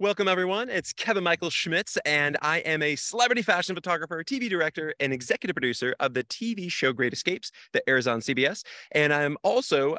Welcome, everyone. It's Kevin Michael Schmitz, and I am a celebrity fashion photographer, TV director, and executive producer of the TV show Great Escapes that airs on CBS. And I'm also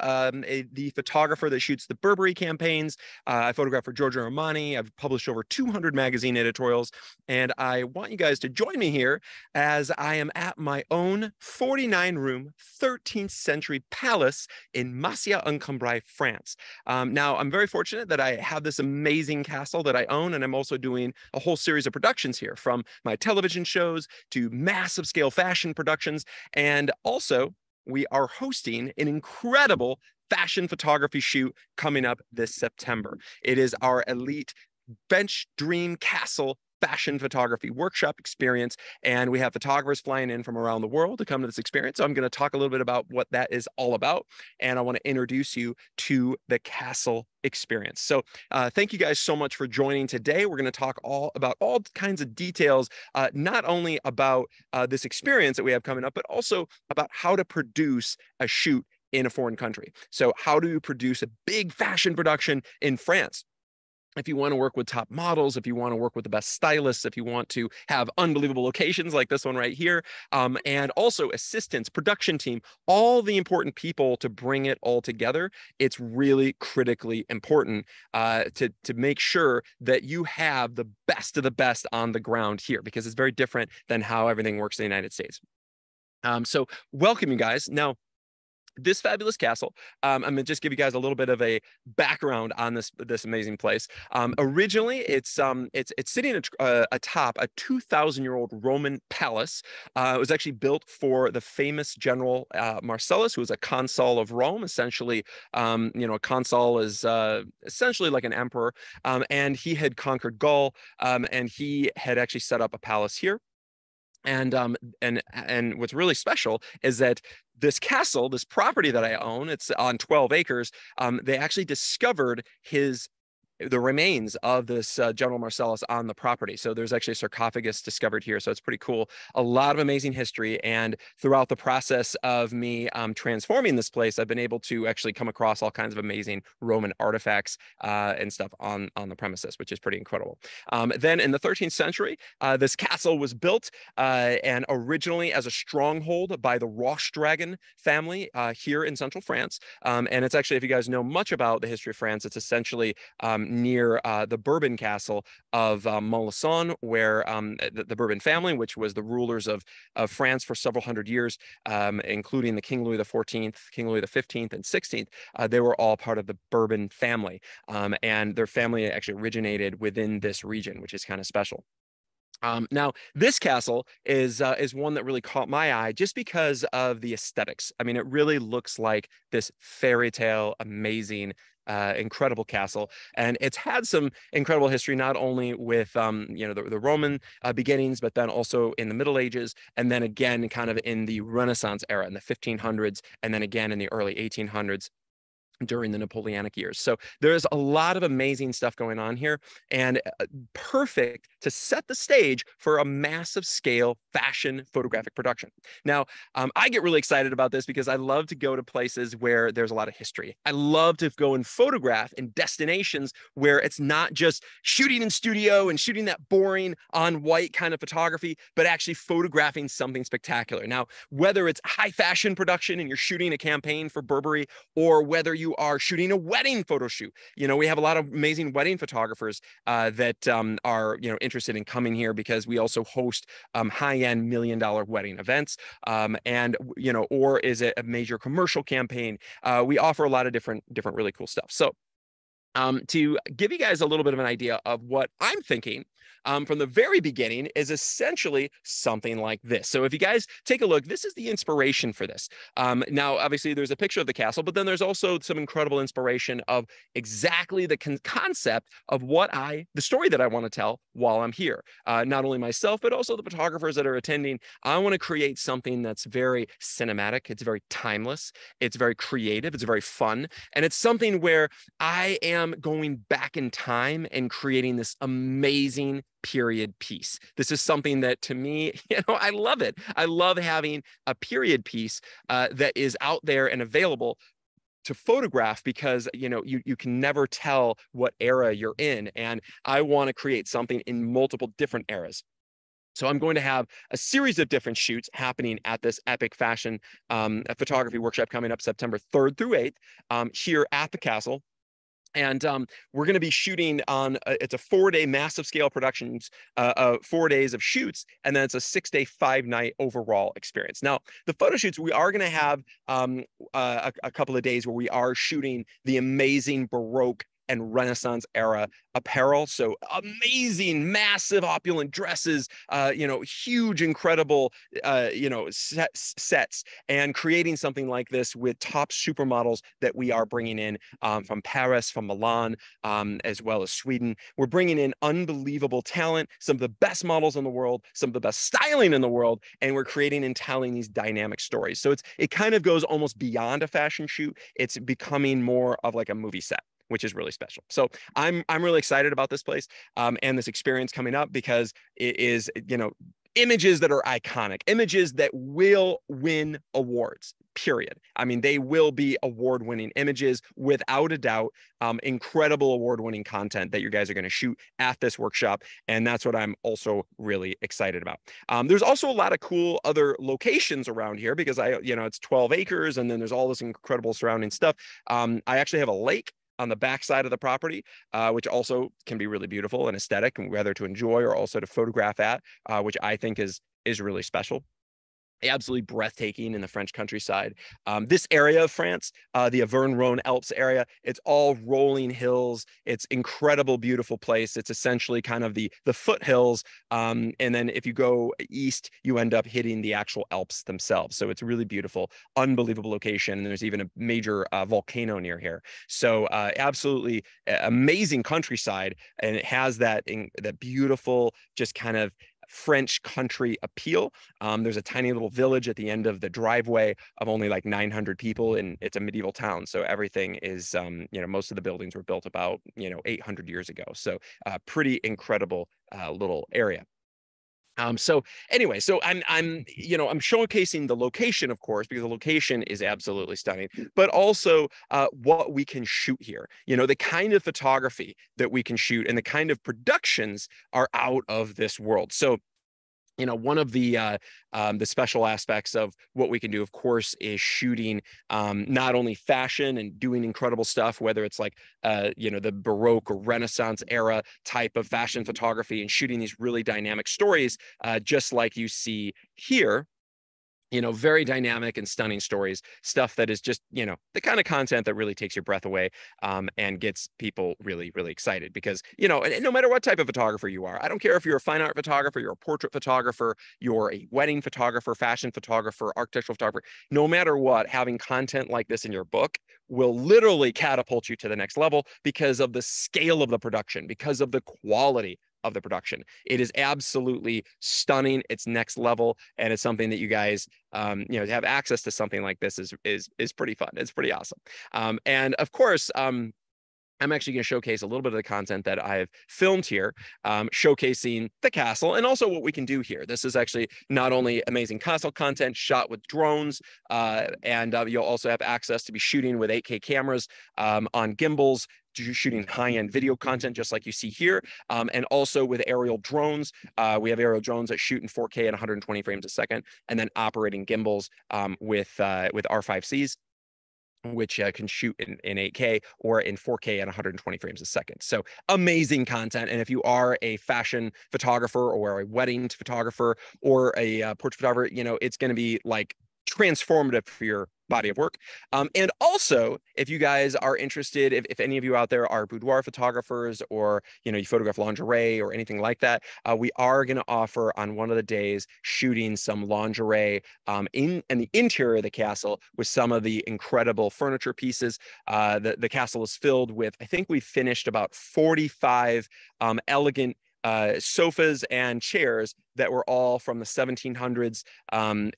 the photographer that shoots the Burberry campaigns. I photograph for Giorgio Armani. I've published over 200 magazine editorials, and I want you guys to join me here as I am at my own 49-room, 13th century palace in Massy-en-Cambrai, France. Now, I'm very fortunate that I have this amazing castle that I own, and I'm also doing a whole series of productions here, from my television shows to massive scale fashion productions. And also, we are hosting an incredible fashion photography shoot coming up this September. It is our elite bench dream castle fashion photography workshop experience, and we have photographers flying in from around the world to come to this experience. So I'm going to talk a little bit about what that is all about, and I want to introduce you to the castle experience. So thank you guys so much for joining today. We're going to talk about all kinds of details, not only about this experience that we have coming up, but also about how to produce a shoot in a foreign country. So how do you produce a big fashion production in France? If you want to work with top models, if you want to work with the best stylists, if you want to have unbelievable locations like this one right here, and also assistants, production team, all the important people to bring it all together, it's really critically important to make sure that you have the best of the best on the ground here, because it's very different than how everything works in the United States. So welcome, you guys. Now, this fabulous castle. I'm gonna just give you guys a little bit of a background on this amazing place. Originally, it's sitting atop a 2,000-year-old Roman palace. It was actually built for the famous general Marcellus, who was a consul of Rome. Essentially, a consul is essentially like an emperor, and he had conquered Gaul, and he had actually set up a palace here. And what's really special is that this castle, this property that I own, it's on 12 acres. They actually discovered the remains of this General Marcellus on the property. So there's actually a sarcophagus discovered here. So it's pretty cool. A lot of amazing history. And throughout the process of me transforming this place, I've been able to actually come across all kinds of amazing Roman artifacts and stuff on the premises, which is pretty incredible. Then in the 13th century, this castle was built and originally as a stronghold by the Roche-Dragon family here in central France. And it's actually, if you guys know much about the history of France, it's essentially near the Bourbon castle of Montluçon, where the Bourbon family, which was the rulers of France for several hundred years, including the King Louis XIV, King Louis XV, and XVI, they were all part of the Bourbon family. And their family actually originated within this region, which is kind of special. Now, this castle is one that really caught my eye just because of the aesthetics. I mean, it really looks like this fairy tale, amazing, incredible castle, and it's had some incredible history, not only with the Roman beginnings, but then also in the Middle Ages, and then again kind of in the Renaissance era in the 1500s, and then again in the early 1800s during the Napoleonic years. So there's a lot of amazing stuff going on here, and perfect to set the stage for a massive scale fashion photographic production. Now, I get really excited about this because I love to go to places where there's a lot of history. I love to go and photograph in destinations where it's not just shooting in studio and shooting that boring on white kind of photography, but actually photographing something spectacular. Now, whether it's high fashion production and you're shooting a campaign for Burberry, or whether you are shooting a wedding photo shoot. We have a lot of amazing wedding photographers that are interested in coming here, because we also host high-end $1 million wedding events, or is it a major commercial campaign? We offer a lot of different really cool stuff. So to give you guys a little bit of an idea of what I'm thinking from the very beginning is essentially something like this. So if you guys take a look, this is the inspiration for this. Now, obviously, there's a picture of the castle, but then there's also some incredible inspiration of exactly the concept of the story that I want to tell while I'm here. Not only myself, but also the photographers that are attending. I want to create something that's very cinematic. It's very timeless. It's very creative. It's very fun. And it's something where I am going back in time and creating this amazing period piece. This is something that, to me, I love it. I love having a period piece that is out there and available to photograph because you can never tell what era you're in, and I want to create something in multiple different eras. So I'm going to have a series of different shoots happening at this epic fashion photography workshop coming up September 3rd through 8th here at the castle. And we're going to be shooting on it's a 4-day massive scale productions, 4 days of shoots, and then it's a 6-day 5-night overall experience. Now the photo shoots, we are going to have a couple of days where we are shooting the amazing Baroque and Renaissance era apparel. So amazing, massive, opulent dresses, huge, incredible, sets, and creating something like this with top supermodels that we are bringing in from Paris, from Milan, as well as Sweden. We're bringing in unbelievable talent, some of the best models in the world, some of the best styling in the world, and we're creating and telling these dynamic stories. So it kind of goes almost beyond a fashion shoot. It's becoming more of like a movie set, which is really special. So I'm really excited about this place and this experience coming up because it is, images that are iconic, images that will win awards, period. I mean, they will be award-winning images without a doubt, incredible award-winning content that you guys are going to shoot at this workshop. And that's what I'm also really excited about. There's also a lot of cool other locations around here because it's 12 acres and then there's all this incredible surrounding stuff. I actually have a lake on the backside of the property, which also can be really beautiful and aesthetic, and whether to enjoy or also to photograph at, which I think is really special. Absolutely breathtaking in the French countryside. This area of France, the Auvergne-Rhône Alps area, it's all rolling hills. It's incredible, beautiful place. It's essentially kind of the foothills. And then if you go east, you end up hitting the actual Alps themselves. So it's really beautiful, unbelievable location. And there's even a major volcano near here. So absolutely amazing countryside. And it has that beautiful, just kind of French country appeal. There's a tiny little village at the end of the driveway of only like 900 people, and it's a medieval town. So everything is, most of the buildings were built about, 800 years ago. So pretty incredible little area. So anyway, so I'm showcasing the location, of course, because the location is absolutely stunning, but also what we can shoot here, the kind of photography that we can shoot and the kind of productions are out of this world. So one of the special aspects of what we can do, of course, is shooting not only fashion and doing incredible stuff, whether it's like, the Baroque or Renaissance era type of fashion photography and shooting these really dynamic stories, just like you see here. Very dynamic and stunning stories, stuff that is just, the kind of content that really takes your breath away and gets people really, really excited because, no matter what type of photographer you are, I don't care if you're a fine art photographer, you're a portrait photographer, you're a wedding photographer, fashion photographer, architectural photographer, no matter what, having content like this in your book will literally catapult you to the next level because of the scale of the production, because of the quality of the production. It is absolutely stunning. It's next level, and it's something that you guys, to have access to something like this is pretty fun. It's pretty awesome. And of course, I'm actually going to showcase a little bit of the content that I've filmed here, showcasing the castle and also what we can do here. This is actually not only amazing castle content shot with drones, and you'll also have access to be shooting with 8K cameras on gimbals, shooting high-end video content just like you see here, and also with aerial drones. We have aerial drones that shoot in 4K at 120 frames a second, and then operating gimbals with R5Cs, which can shoot in 8K or in 4K at 120 frames a second. So amazing content. And if you are a fashion photographer or a wedding photographer or a portrait photographer, it's going to be like transformative for your body of work. And also, if you guys are interested, if any of you out there are boudoir photographers or, you photograph lingerie or anything like that, we are going to offer on one of the days shooting some lingerie in the interior of the castle with some of the incredible furniture pieces. The castle is filled with, I think we finished about 45 elegant sofas and chairs that were all from the 1700s and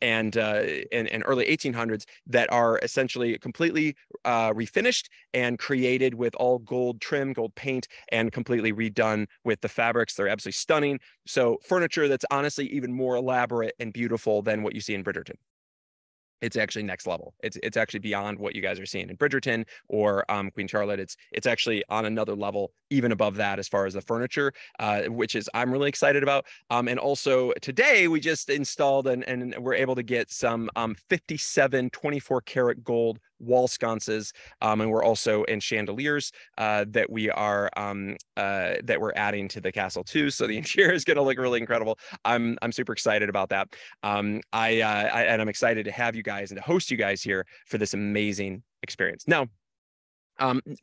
early 1800s that are essentially completely refinished and created with all gold trim, gold paint, and completely redone with the fabrics. They're absolutely stunning. So furniture that's honestly even more elaborate and beautiful than what you see in Bridgerton. it's actually next level. It's actually beyond what you guys are seeing in Bridgerton or Queen Charlotte. It's actually on another level, even above that, as far as the furniture, which is I'm really excited about. And also today we just installed and we're able to get some 57 24 karat gold wall sconces, and we're also in chandeliers that we're adding to the castle too. So the interior is going to look really incredible. I'm super excited about that. And I'm excited to have you guys and to host you guys here for this amazing experience. Now,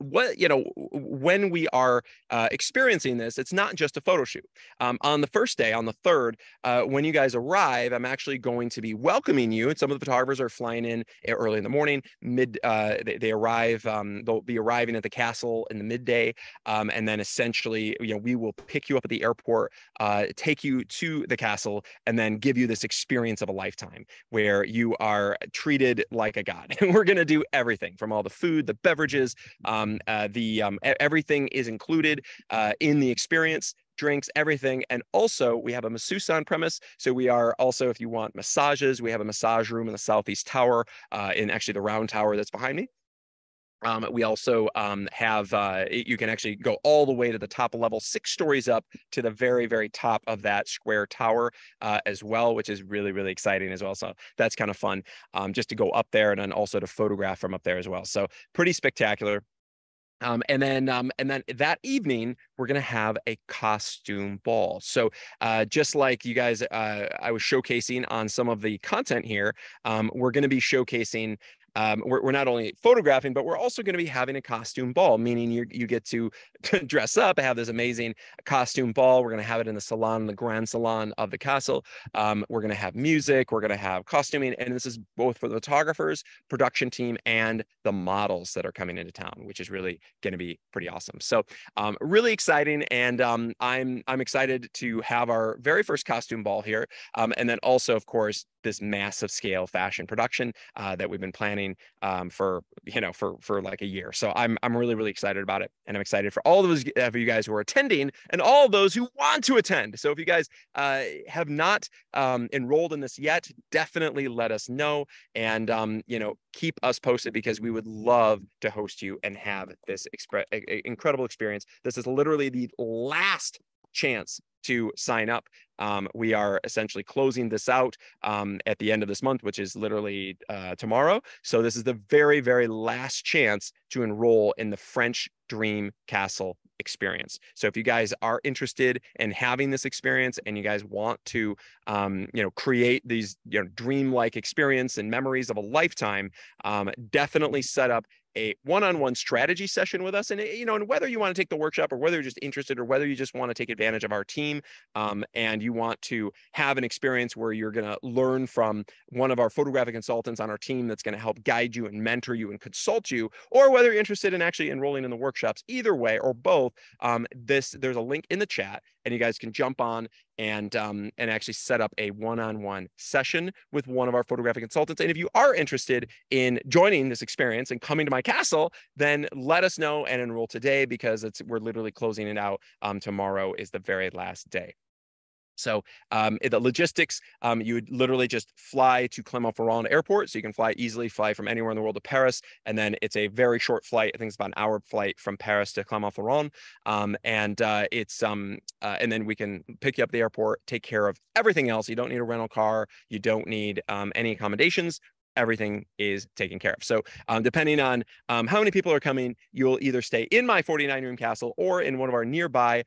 when we are experiencing this, it's not just a photo shoot. On the first day, on the 3rd, when you guys arrive, I'm actually going to be welcoming you. And some of the photographers are flying in early in the morning. They arrive. They'll be arriving at the castle in the midday, and then essentially, we will pick you up at the airport, take you to the castle, and then give you this experience of a lifetime where you are treated like a god. And we're going to do everything from all the food, the beverages. Everything is included in the experience, drinks, everything. And also we have a masseuse on premise. So we are also, if you want massages, we have a massage room in the Southeast Tower, in actually the round tower that's behind me. We also have, you can actually go all the way to the top level, 6 stories up to the very, very top of that square tower as well, which is really, really exciting as well. So that's kind of fun, just to go up there and then also to photograph from up there as well. So pretty spectacular. And then that evening, we're going to have a costume ball. So just like you guys, I was showcasing on some of the content here, we're going to be showcasing, we're not only photographing, but we're also going to be having a costume ball, meaning you get to dress up, have this amazing costume ball. We're going to have it in the salon, the grand salon of the castle. We're going to have music, we're going to have costuming, and this is both for the photographers, production team, and the models that are coming into town, which is really going to be pretty awesome. So really exciting, and I'm excited to have our very first costume ball here, and then also, of course, this massive scale fashion production that we've been planning for like a year. So I'm really, really excited about it, and I'm excited for all those of you guys who are attending and all those who want to attend. So if you guys have not enrolled in this yet, definitely let us know, and keep us posted, because we would love to host you and have this incredible experience. This is literally the last chance to sign up. We are essentially closing this out at the end of this month, which is literally tomorrow. So this is the very, very last chance to enroll in the French Dream Castle experience. So if you guys are interested in having this experience and you guys want to create these dream-like experience and memories of a lifetime, definitely set up a one-on-one strategy session with us. And and whether you want to take the workshop, or whether you're just interested, or whether you just want to take advantage of our team, and you want to have an experience where you're going to learn from one of our photographic consultants on our team that's going to help guide you and mentor you and consult you, or whether you're interested in actually enrolling in the workshops, either way or both, there's a link in the chat, and you guys can jump on and actually set up a one-on-one session with one of our photographic consultants. And if you are interested in joining this experience and coming to my castle, then let us know and enroll today, because we're literally closing it out. Tomorrow is the very last day. So the logistics, you would literally just fly to Clermont-Ferrand Airport. So you can fly from anywhere in the world to Paris. And then it's a very short flight. I think it's about an hour flight from Paris to Clermont-Ferrand. And then we can pick you up at the airport, take care of everything else. You don't need a rental car. You don't need any accommodations. Everything is taken care of. So depending on how many people are coming, you'll either stay in my 49-room castle or in one of our nearby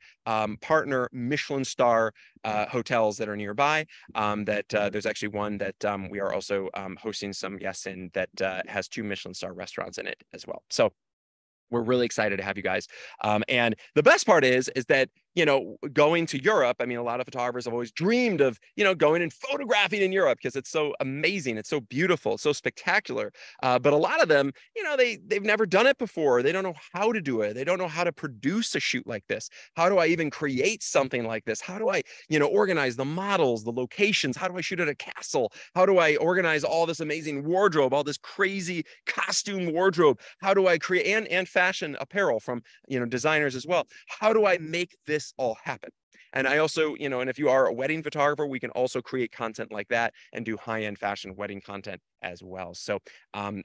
partner Michelin star hotels that are nearby. There's actually one that we are also hosting some guests in that has 2 Michelin star restaurants in it as well. So we're really excited to have you guys. And the best part is that going to Europe, I mean, a lot of photographers have always dreamed of, going and photographing in Europe, because it's so amazing. It's so beautiful, so spectacular. But a lot of them, they've never done it before. They don't know how to do it. They don't know how to produce a shoot like this. How do I even create something like this? How do I, organize the models, the locations? How do I shoot at a castle? How do I organize all this amazing wardrobe, all this crazy costume wardrobe? How do I create and fashion apparel from, designers as well? How do I make this all happen? And I also, you know, and if you are a wedding photographer, we can also create content like that and do high-end fashion wedding content as well. So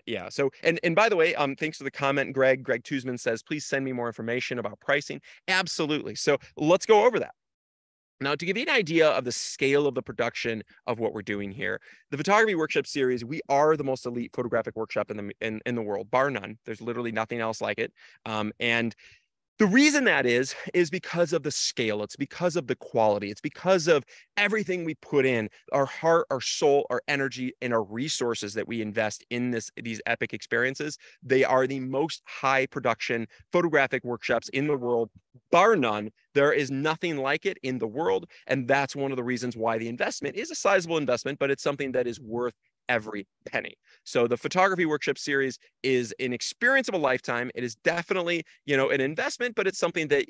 yeah, so and by the way, thanks for the comment, Greg. Greg Tuzman says, please send me more information about pricing. Absolutely. So let's go over that. Now, to give you an idea of the scale of the production of what we're doing here, the photography workshop series, we are the most elite photographic workshop in the world, bar none. There's literally nothing else like it. And the reason that is because of the scale. It's because of the quality. It's because of everything we put in, our heart, our soul, our energy, and our resources that we invest in these epic experiences. They are the most high production photographic workshops in the world, bar none. There is nothing like it in the world. And that's one of the reasons why the investment is a sizable investment, but it's something that is worth every penny. So the photography workshop series is an experience of a lifetime. It is definitely, you know, an investment, but it's something that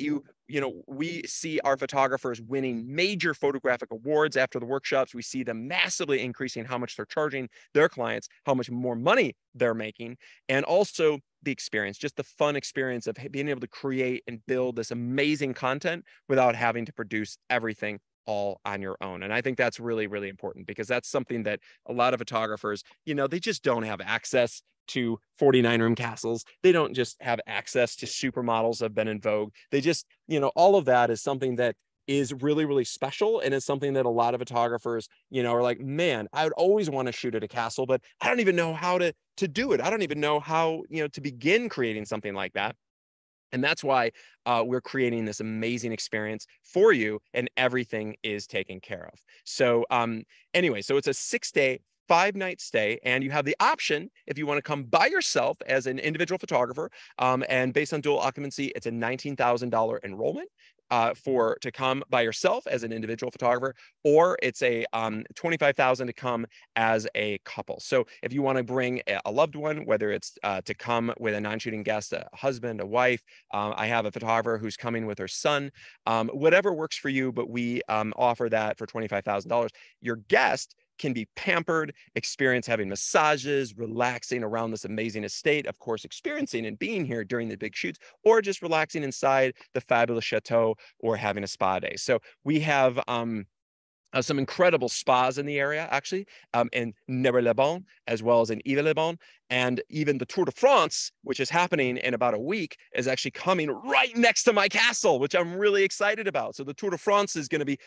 we see our photographers winning major photographic awards after the workshops. We see them massively increasing how much they're charging their clients, how much more money they're making, and also the experience, just the fun experience of being able to create and build this amazing content without having to produce everything all on your own. And I think that's really, really important, because that's something that a lot of photographers, you know, they just don't have access to 49-room castles. They don't just have access to supermodels that have been in vogue. They just, you know, all of that is something that is really, really special. And it's something that a lot of photographers, you know, are like, man, I would always want to shoot at a castle, but I don't even know how to do it. I don't even know how, you know, to begin creating something like that. And that's why we're creating this amazing experience for you, and everything is taken care of. So anyway, so it's a 6-day, 5-night stay, and you have the option, if you want to come by yourself as an individual photographer, and based on dual occupancy, it's a $19,000 enrollment. To come by yourself as an individual photographer, or it's a $25,000 to come as a couple. So if you want to bring a loved one, whether it's to come with a non-shooting guest, a husband, a wife, I have a photographer who's coming with her son, whatever works for you, but we offer that for $25,000. Your guest can be pampered, experience having massages, relaxing around this amazing estate, of course, experiencing and being here during the big shoots, or just relaxing inside the fabulous chateau, or having a spa day. So we have some incredible spas in the area, actually, in Nery-le-Bon, as well as in Ivry-le-Bon. And even the Tour de France, which is happening in about a week, is actually coming right next to my castle, which I'm really excited about. So the Tour de France is going to be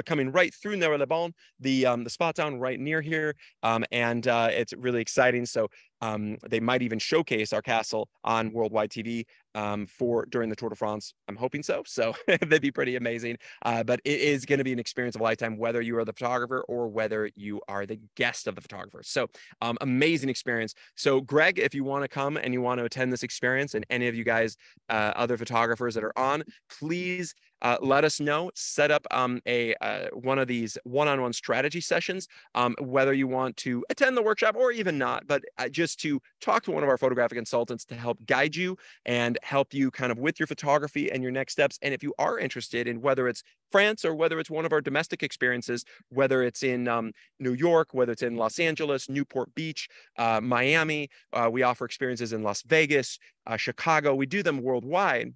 coming right through Nery-le-Bon, the spot town right near here. And it's really exciting. So they might even showcase our castle on worldwide TV during the Tour de France. I'm hoping so. So that'd be pretty amazing. But it is going to be an experience of a lifetime, whether you are the photographer or whether you are the guest of the photographer. So amazing experience. So Greg, if you want to come and you want to attend this experience, and any of you guys, other photographers that are on, please let us know. Set up one of these one-on-one strategy sessions, whether you want to attend the workshop or even not, but just to talk to one of our photographic consultants to help guide you and help you kind of with your photography and your next steps. And if you are interested in whether it's France or whether it's one of our domestic experiences, whether it's in New York, whether it's in Los Angeles, Newport Beach, Miami, we offer experiences in Las Vegas, Chicago. We do them worldwide.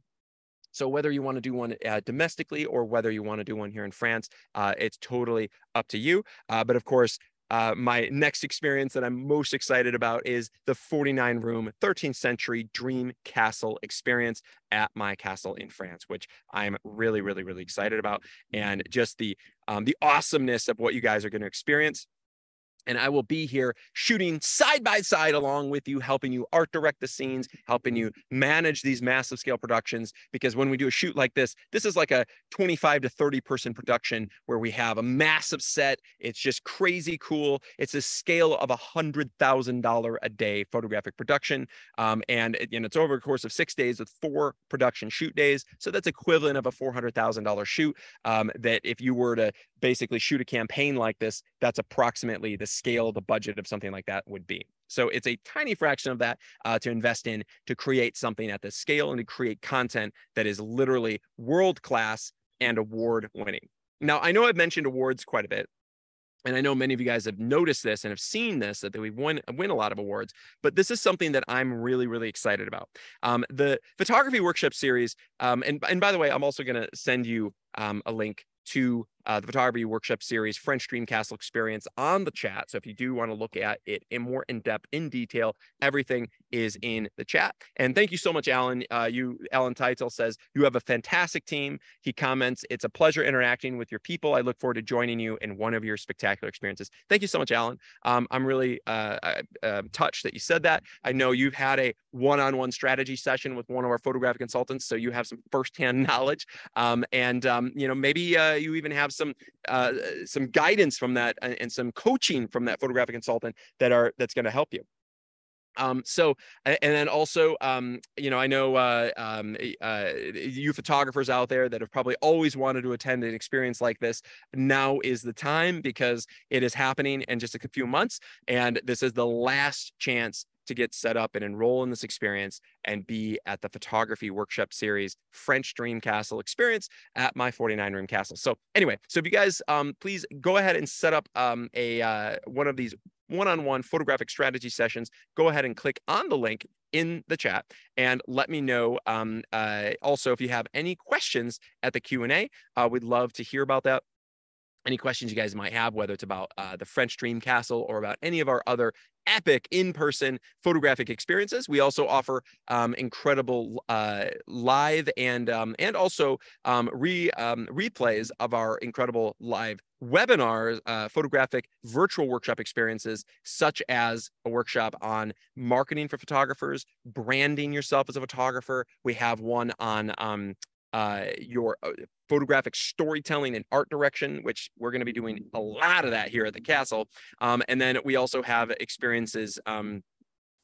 So whether you want to do one domestically or whether you want to do one here in France, it's totally up to you. But of course, my next experience that I'm most excited about is the 49-room 13th century dream castle experience at my castle in France, which I'm really, really, really excited about. And just the awesomeness of what you guys are going to experience. And I will be here shooting side by side along with you, helping you art direct the scenes, helping you manage these massive scale productions. Because when we do a shoot like this is like a 25 to 30 person production where we have a massive set. It's just crazy cool. It's a scale of $100,000 a day photographic production. And it's over the course of 6 days with 4 production shoot days. So that's equivalent of a $400,000 shoot. That if you were to basically shoot a campaign like this, that's approximately the scale the budget of something like that would be. So it's a tiny fraction of that to invest in to create something at this scale and to create content that is literally world-class and award-winning. Now, I know I've mentioned awards quite a bit, and I know many of you guys have noticed this and have seen this, that we win a lot of awards, but this is something that I'm really, really excited about. The photography workshop series, and by the way, I'm also going to send you a link to the Photography Workshop Series French Dream Castle Experience on the chat. So if you do want to look at it in more in-depth, in detail, everything is in the chat. And thank you so much, Alan. Alan Teitel says, you have a fantastic team. He comments, it's a pleasure interacting with your people. I look forward to joining you in one of your spectacular experiences. Thank you so much, Alan. I'm really touched that you said that. I know you've had a one-on-one strategy session with one of our photographic consultants, so you have some firsthand knowledge. Maybe you even have some guidance from that and some coaching from that photographic consultant that's going to help you. And then also, I know you photographers out there that have probably always wanted to attend an experience like this. Now is the time, because it is happening in just a few months, and this is the last chance to get set up and enroll in this experience and be at the Photography Workshop Series French Dream Castle Experience at my 49-room castle. So anyway, so if you guys please go ahead and set up one of these one-on-one photographic strategy sessions, go ahead and click on the link in the chat and let me know. Also, if you have any questions at the Q&A, we'd love to hear about that. Any questions you guys might have, whether it's about the French Dream Castle or about any of our other epic in-person photographic experiences. We also offer incredible live and also replays of our incredible live webinars, photographic virtual workshop experiences, such as a workshop on marketing for photographers, branding yourself as a photographer. We have one on your photographic storytelling and art direction, which we're going to be doing a lot of that here at the castle. And then we also have experiences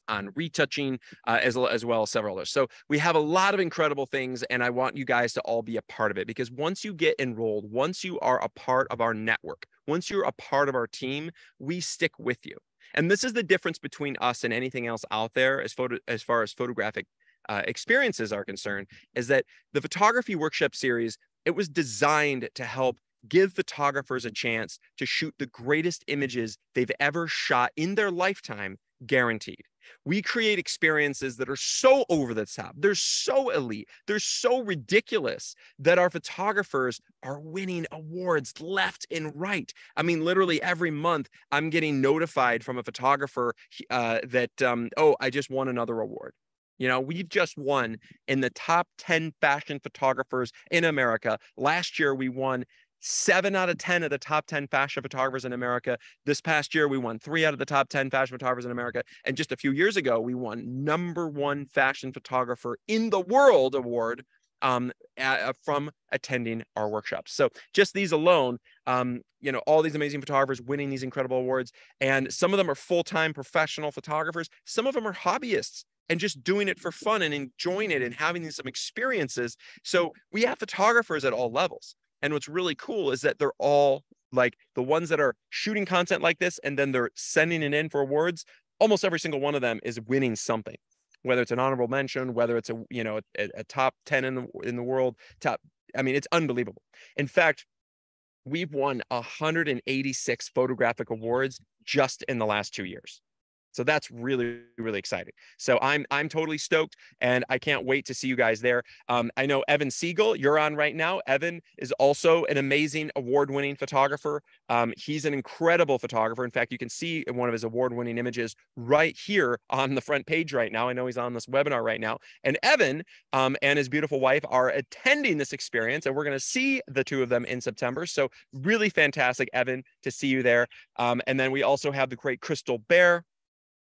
on retouching, as well as several others. So we have a lot of incredible things, and I want you guys to all be a part of it, because once you get enrolled, once you are a part of our network, once you're a part of our team, we stick with you. And this is the difference between us and anything else out there as far as photographic experiences are concerned, is that the Photography Workshop Series, it was designed to help give photographers a chance to shoot the greatest images they've ever shot in their lifetime, guaranteed. We create experiences that are so over the top, they're so elite, they're so ridiculous that our photographers are winning awards left and right. I mean, literally every month I'm getting notified from a photographer that, oh, I just won another award. You know, we've just won in the top 10 fashion photographers in America. Last year, we won 7 out of 10 of the top 10 fashion photographers in America. This past year, we won 3 out of the top 10 fashion photographers in America. And just a few years ago, we won #1 fashion photographer in the world award from attending our workshops. So just these alone, all these amazing photographers winning these incredible awards. And some of them are full-time professional photographers. Some of them are hobbyists and just doing it for fun and enjoying it and having some experiences. So we have photographers at all levels. And what's really cool is that they're all, like, the ones that are shooting content like this and then they're sending it in for awards. Almost every single one of them is winning something, whether it's an honorable mention, whether it's a top 10 in the world. It's unbelievable. In fact, we've won 186 photographic awards just in the last 2 years. So that's really, really exciting. So I'm totally stoked, and I can't wait to see you guys there. I know Evan Siegel, you're on right now. Evan is also an amazing award-winning photographer. He's an incredible photographer. In fact, you can see one of his award-winning images right here on the front page right now. I know he's on this webinar right now. And Evan and his beautiful wife are attending this experience, and we're going to see the two of them in September. So really fantastic, Evan, to see you there. And then we also have the great Crystal Bear,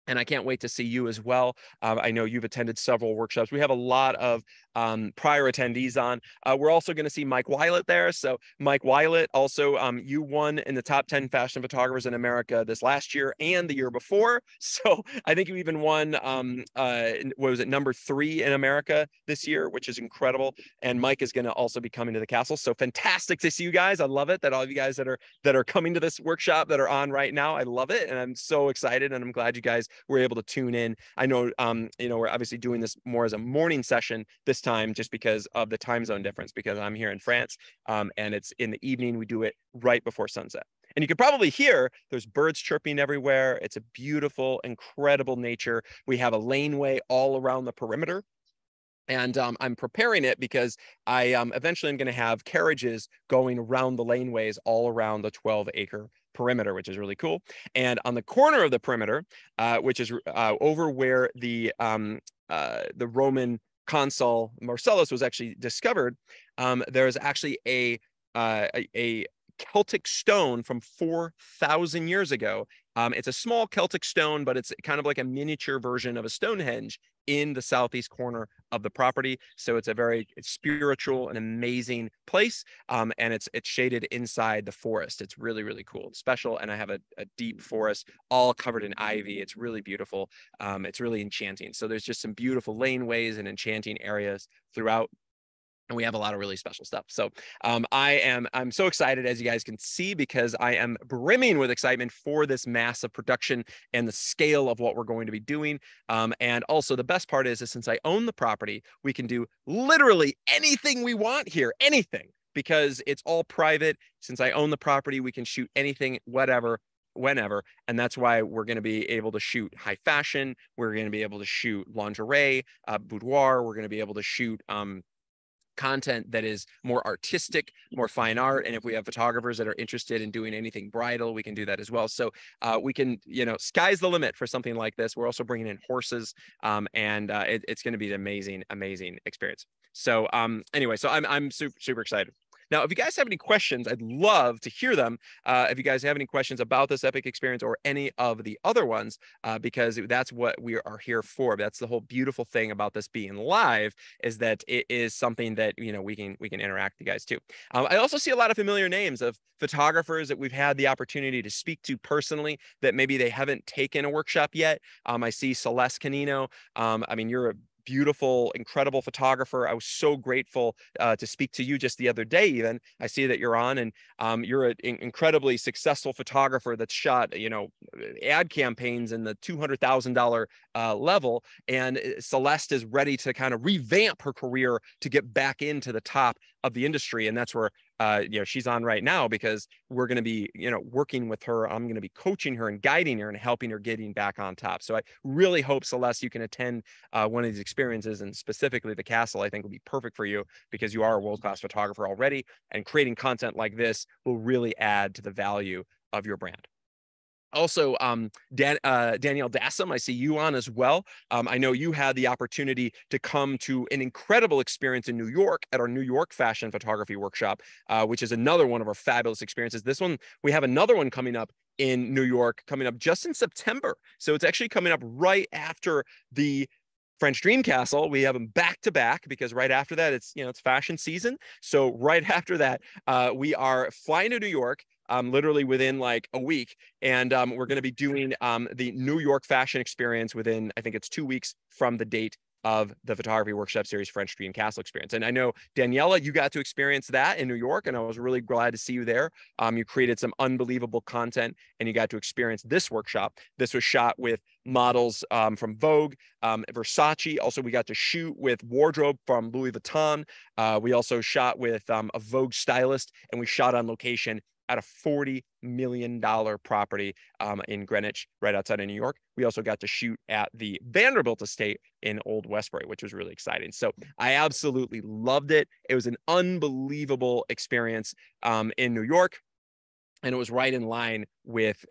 and I can't wait to see you as well. I know you've attended several workshops. We have a lot of prior attendees on. We're also going to see Mike Weilet there. So Mike Weilet, also, you won in the top 10 fashion photographers in America this last year and the year before. So I think you even won, what was it, #3 in America this year, which is incredible. And Mike is going to also be coming to the castle. So fantastic to see you guys. I love it that all of you guys that are coming to this workshop that are on right now. I love it. And I'm so excited, and I'm glad you guys were able to tune in. I know, we're obviously doing this more as a morning session this time, just because of the time zone difference, because I'm here in France, and it's in the evening. We do it right before sunset. And you can probably hear there's birds chirping everywhere. It's a beautiful, incredible nature. We have a laneway all around the perimeter. And I'm preparing it because I eventually am going to have carriages going around the laneways all around the 12-acre perimeter, which is really cool. And on the corner of the perimeter, which is over where the Roman consul Marcellus was actually discovered, there is actually a Celtic stone from 4,000 years ago. It's a small Celtic stone, but it's kind of like a miniature version of a Stonehenge in the southeast corner of the property. So it's a very spiritual and amazing place. And it's shaded inside the forest. It's really, really cool. It's special. And I have a deep forest all covered in ivy. It's really beautiful. It's really enchanting. So there's just some beautiful laneways and enchanting areas throughout. And we have a lot of really special stuff. So I'm so excited, as you guys can see, because I am brimming with excitement for this massive production and the scale of what we're going to be doing. And also the best part is since I own the property, we can do literally anything we want here, anything, because it's all private. Since I own the property, we can shoot anything, whatever, whenever. And that's why we're going to be able to shoot high fashion. We're going to be able to shoot lingerie, boudoir. We're going to be able to shoot content that is more artistic, more fine art. And if we have photographers that are interested in doing anything bridal, we can do that as well. So we can, sky's the limit for something like this. We're also bringing in horses, and it's going to be an amazing, amazing experience. So anyway, so I'm super, super excited. Now, if you guys have any questions, I'd love to hear them. If you guys have any questions about this epic experience or any of the other ones, because that's what we are here for. That's the whole beautiful thing about this being live, is that it is something that we can interact with you guys too. I also see a lot of familiar names of photographers that we've had the opportunity to speak to personally that maybe they haven't taken a workshop yet. I see Celeste Canino. I mean, you're a beautiful, incredible photographer. I was so grateful to speak to you just the other day. Even I see that you're on, and you're an incredibly successful photographer that's shot, ad campaigns in the $200,000 level. And Celeste is ready to kind of revamp her career to get back into the top of the industry, and that's where she's on right now, because we're going to be working with her. I'm going to be coaching her and guiding her and helping her getting back on top. So I really hope, Celeste, you can attend one of these experiences, and specifically the castle. I think will be perfect for you because you are a world-class photographer already, and creating content like this will really add to the value of your brand. Also, Danielle Dassam, I see you on as well. I know you had the opportunity to come to an incredible experience in New York at our New York Fashion Photography Workshop, which is another one of our fabulous experiences. This one, we have another one coming up in New York, coming up just in September. So it's actually coming up right after the French Dream Castle. We have them back to back because right after that, it's fashion season. So right after that, we are flying to New York. Literally within like a week. And we're going to be doing the New York Fashion Experience within, I think it's 2 weeks from the date of the photography workshop series French Dream Castle Experience. And I know, Daniela, you got to experience that in New York, and I was really glad to see you there. You created some unbelievable content, and you got to experience this workshop. This was shot with models from Vogue, Versace. Also, we got to shoot with wardrobe from Louis Vuitton. We also shot with a Vogue stylist, and we shot on location at a $40 million property in Greenwich, right outside of New York. We also got to shoot at the Vanderbilt estate in Old Westbury, which was really exciting. So I absolutely loved it. It was an unbelievable experience in New York. And it was right in line with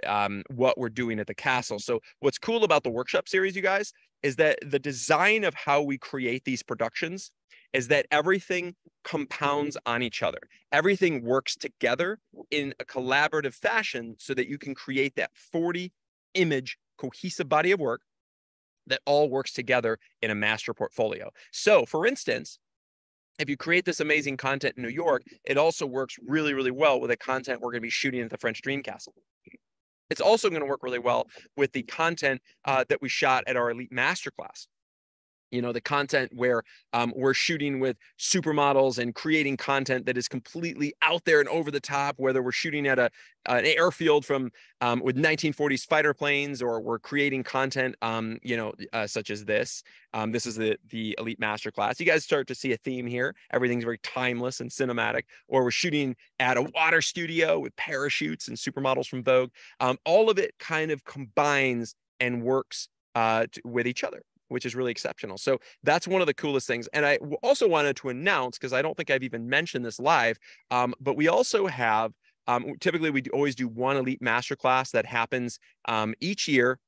what we're doing at the castle. So what's cool about the workshop series, you guys, is that the design of how we create these productions is that everything compounds on each other. Everything works together in a collaborative fashion so that you can create that 40 image cohesive body of work that all works together in a master portfolio. So for instance, if you create this amazing content in New York, it also works really, really well with the content we're going to be shooting at the French Dream Castle. It's also going to work really well with the content that we shot at our Elite Masterclass. The content where we're shooting with supermodels and creating content that is completely out there and over the top, whether we're shooting at an airfield from with 1940s fighter planes, or we're creating content, such as this. This is the Elite Masterclass. You guys start to see a theme here. Everything's very timeless and cinematic. Or we're shooting at a water studio with parachutes and supermodels from Vogue. All of it kind of combines and works with each other. which is really exceptional. So that's one of the coolest things. And I also wanted to announce, because I don't think I've even mentioned this live, but we also have, typically we always do one elite masterclass that happens each year.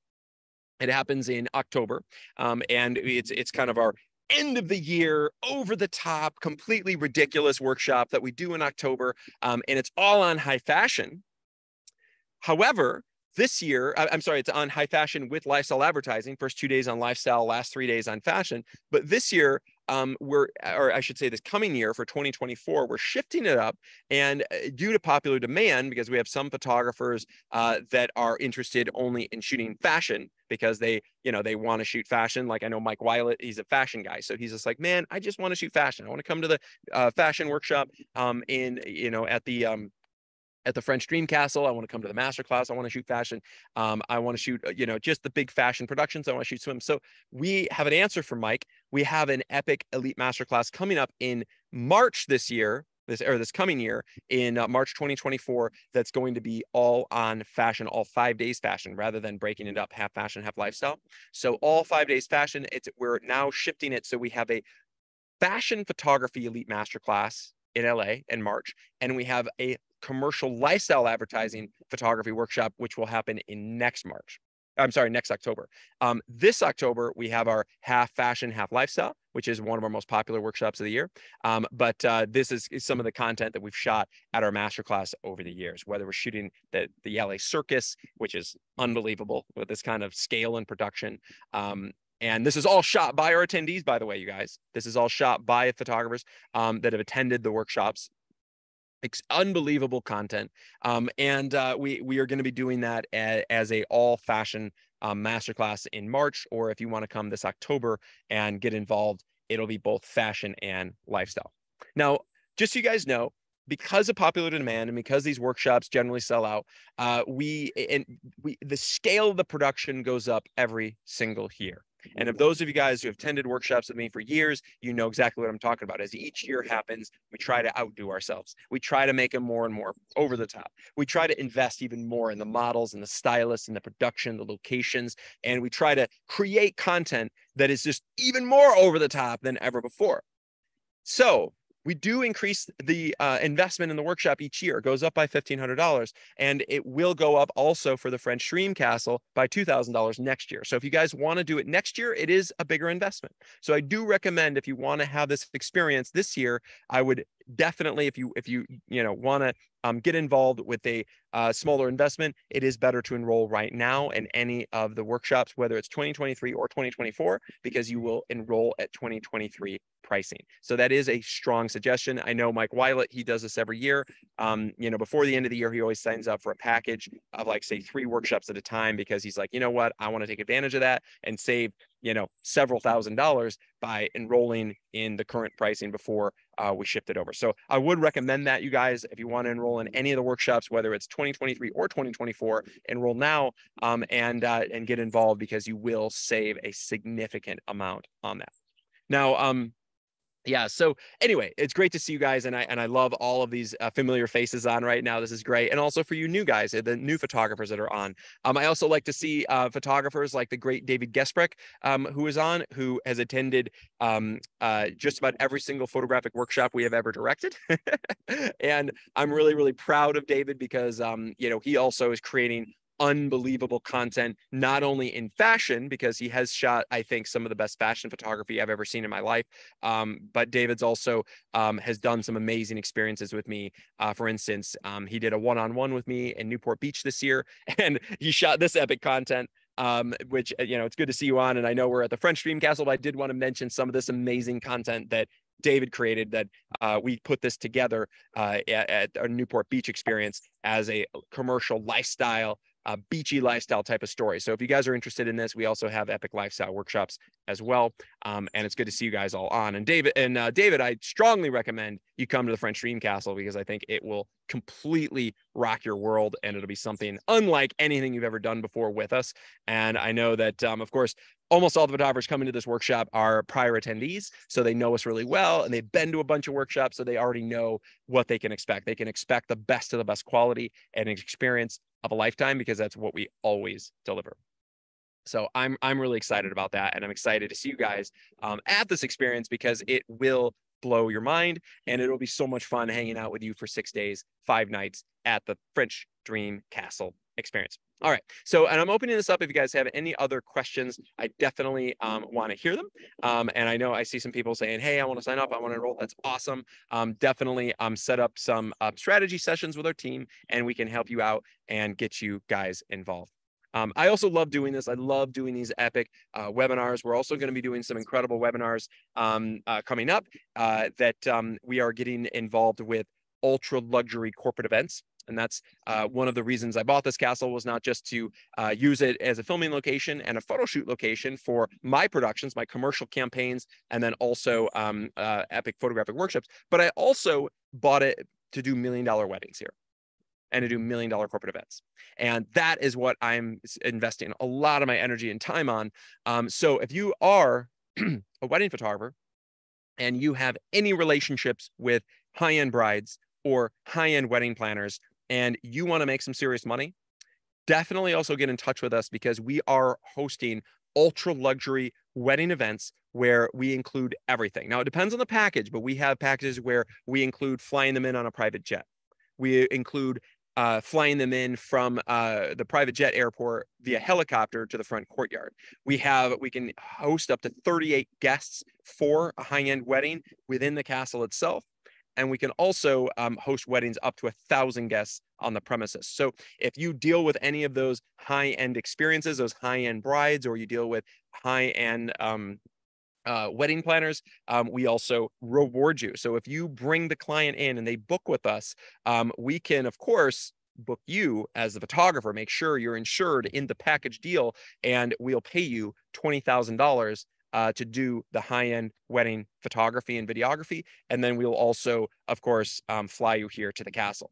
It happens in October, and it's kind of our end of the year, over the top, completely ridiculous workshop that we do in October, and it's all on high fashion. However, this year, I'm sorry, it's on high fashion with lifestyle advertising. First 2 days on lifestyle, last 3 days on fashion. But this year, or I should say this coming year for 2024, we're shifting it up. And due to popular demand, because we have some photographers that are interested only in shooting fashion because they want to shoot fashion. Like I know Mike Weilet, he's a fashion guy. So he's just like, man, I just want to shoot fashion. I want to come to the fashion workshop at the French Dream Castle. I want to come to the masterclass. I want to shoot fashion. I want to shoot, just the big fashion productions. I want to shoot swim. So we have an answer for Mike. We have an epic elite masterclass coming up in March this year, this coming year in March 2024. That's going to be all on fashion, all 5 days fashion, rather than breaking it up half fashion, half lifestyle. So all 5 days fashion. We're now shifting it. So we have a fashion photography elite masterclass in LA in March, and we have a commercial lifestyle advertising photography workshop, which will happen in next October. This October, we have our half fashion, half lifestyle, which is one of our most popular workshops of the year. But this is some of the content that we've shot at our masterclass over the years, whether we're shooting the LA Circus, which is unbelievable with this kind of scale and production. And this is all shot by our attendees, by the way, you guys. This is all shot by photographers that have attended the workshops. It's unbelievable content. And we are going to be doing that as a all fashion masterclass in March, or if you want to come this October and get involved, it'll be both fashion and lifestyle. Now, just so you guys know, because of popular demand and because these workshops generally sell out, the scale of the production goes up every single year. And of those of you guys who have attended workshops with me for years, you know exactly what I'm talking about. As each year happens, we try to outdo ourselves. We try to make them more and more over the top. We try to invest even more in the models and the stylists and the production, the locations, and we try to create content that is just even more over the top than ever before. So we do increase the investment in the workshop each year. It goes up by $1,500, and it will go up also for the French Dream Castle by $2,000 next year. So if you guys want to do it next year, it is a bigger investment. So I do recommend, if you want to have this experience this year, I would definitely, if you want to get involved with a smaller investment, it is better to enroll right now in any of the workshops, whether it's 2023 or 2024, because you will enroll at 2023 pricing. So that is a strong suggestion. I know Mike Weilet, he does this every year. Before the end of the year, he always signs up for a package of like, say, 3 workshops at a time, because he's like, you know what, I want to take advantage of that and save several $1,000s by enrolling in the current pricing before we shift it over. So I would recommend that, you guys, if you want to enroll in any of the workshops, whether it's 2023 or 2024, enroll now and get involved, because you will save a significant amount on that. Now, yeah, so anyway, it's great to see you guys, and I love all of these familiar faces on right now. This is great. And also for you new guys, the new photographers that are on. I also like to see photographers like the great David Gesprecht, who is on, who has attended just about every single photographic workshop we have ever directed. And I'm really, really proud of David, because he also is creating unbelievable content, not only in fashion, because he has shot, I think, some of the best fashion photography I've ever seen in my life. But David's also has done some amazing experiences with me. For instance, he did a one-on-one with me in Newport Beach this year, and he shot this epic content, which, it's good to see you on. And I know we're at the French Dream Castle, but I did want to mention some of this amazing content that David created, that we put this together at our Newport Beach experience as a commercial lifestyle, beachy lifestyle type of story. So if you guys are interested in this, we also have epic lifestyle workshops as well. And it's good to see you guys all on. And David, I strongly recommend you come to the French Dream Castle, because I think it will completely rock your world, and it'll be something unlike anything you've ever done before with us. And I know that, of course, almost all the photographers coming to this workshop are prior attendees, so they know us really well, and they've been to a bunch of workshops, so they already know what they can expect. They can expect the best of the best quality and an experience of a lifetime, because that's what we always deliver. So I'm really excited about that, and I'm excited to see you guys at this experience because it will blow your mind, and it'll be so much fun hanging out with you for 6 days, 5 nights at the French Dream Castle experience. All right. So, and I'm opening this up. If you guys have any other questions, I definitely want to hear them. And I know I see some people saying, hey, I want to sign up. I want to enroll. That's awesome. Definitely set up some strategy sessions with our team, and we can help you out and get you guys involved. I also love doing this. I love doing these epic webinars. We're also going to be doing some incredible webinars coming up that we are getting involved with ultra luxury corporate events. And that's one of the reasons I bought this castle, was not just to use it as a filming location and a photo shoot location for my productions, my commercial campaigns, and then also epic photographic workshops, but I also bought it to do $1 million weddings here and to do $1 million corporate events. And that is what I'm investing a lot of my energy and time on. So if you are a wedding photographer and you have any relationships with high-end brides or high-end wedding planners, and you want to make some serious money, definitely also get in touch with us, because we are hosting ultra luxury wedding events where we include everything. Now, it depends on the package, but we have packages where we include flying them in on a private jet. We include flying them in from the private jet airport via helicopter to the front courtyard. We can host up to 38 guests for a high-end wedding within the castle itself. And we can also host weddings up to 1,000 guests on the premises. So if you deal with any of those high-end experiences, those high-end brides, or you deal with high-end wedding planners, we also reward you. So if you bring the client in and they book with us, we can, of course, book you as the photographer, make sure you're insured in the package deal, and we'll pay you $20,000 to do the high-end wedding photography and videography. And then we'll also, of course, fly you here to the castle.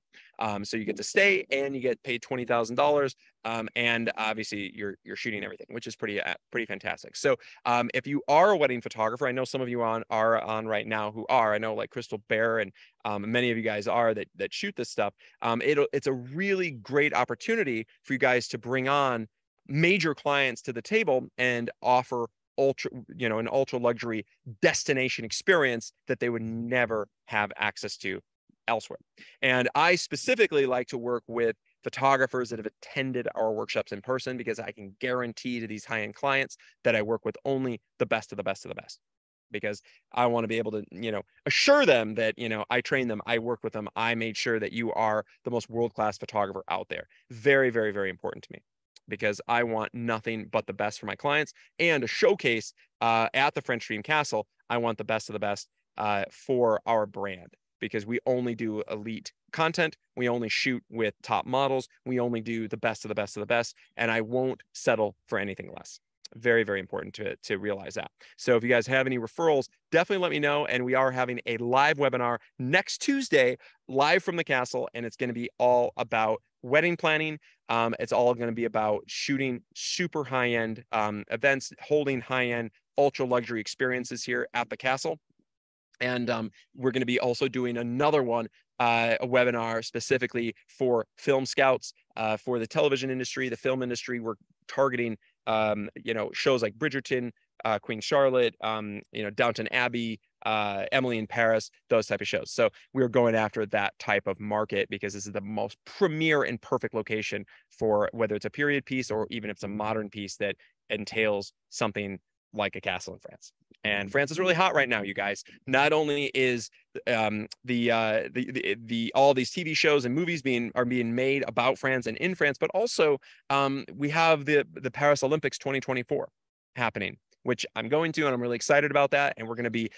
So you get to stay and you get paid $20,000. And obviously you're shooting everything, which is pretty fantastic. So if you are a wedding photographer, I know some of you are on right now who are, I know like Crystal Bear and many of you guys are that shoot this stuff. It's a really great opportunity for you guys to bring on major clients to the table and offer an ultra luxury destination experience that they would never have access to elsewhere. And I specifically like to work with photographers that have attended our workshops in person, because I can guarantee to these high-end clients that I work with only the best of the best of the best, because I want to be able to, assure them that, I train them, I work with them, I made sure that you are the most world-class photographer out there. Very, very, very important to me, because I want nothing but the best for my clients. And a showcase at the French Dream Castle, I want the best of the best for our brand, because we only do elite content. We only shoot with top models. We only do the best of the best of the best. And I won't settle for anything less. Very, very important to realize that. So if you guys have any referrals, definitely let me know. And we are having a live webinar next Tuesday, live from the castle. And it's going to be all about wedding planning. It's all going to be about shooting super high-end events, holding high-end ultra luxury experiences here at the castle. And we're going to be also doing another one, a webinar specifically for film scouts, for the television industry, the film industry. We're targeting, shows like Bridgerton, Queen Charlotte, Downton Abbey, Emily in Paris, those type of shows. So we're going after that type of market, because this is the most premier and perfect location for whether it's a period piece or even if it's a modern piece that entails something like a castle in France. And France is really hot right now, you guys. Not only is all these TV shows and movies are being made about France and in France, but also we have the Paris Olympics 2024 happening, which I'm going to, and I'm really excited about that. And we're going to be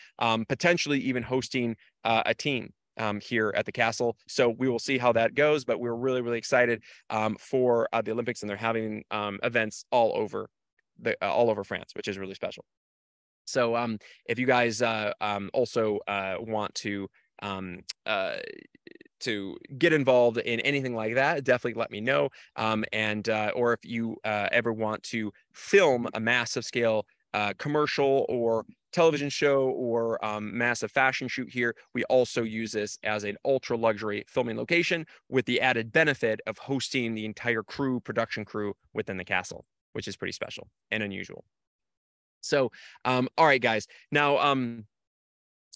potentially even hosting a team here at the castle. So we will see how that goes, but we're really, really excited for the Olympics, and they're having events all over France, which is really special. So if you guys also want to get involved in anything like that, definitely let me know. Or if you ever want to film a massive scale commercial or television show or massive fashion shoot here, we also use this as an ultra luxury filming location, with the added benefit of hosting the entire production crew within the castle. which is pretty special and unusual. So, all right, guys. Now,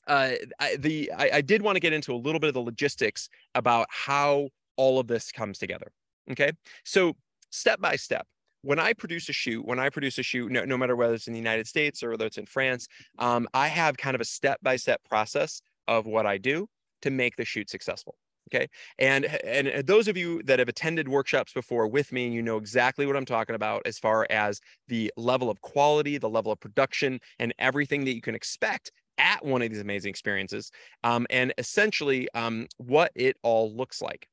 I did want to get into a little bit of the logistics about how all of this comes together. Okay, so step by step, when I produce a shoot, no matter whether it's in the United States or whether it's in France, I have kind of a step-by-step process of what I do to make the shoot successful. Okay, and those of you that have attended workshops before with me, you know exactly what I'm talking about as far as the level of quality, the level of production, and everything that you can expect at one of these amazing experiences, and essentially what it all looks like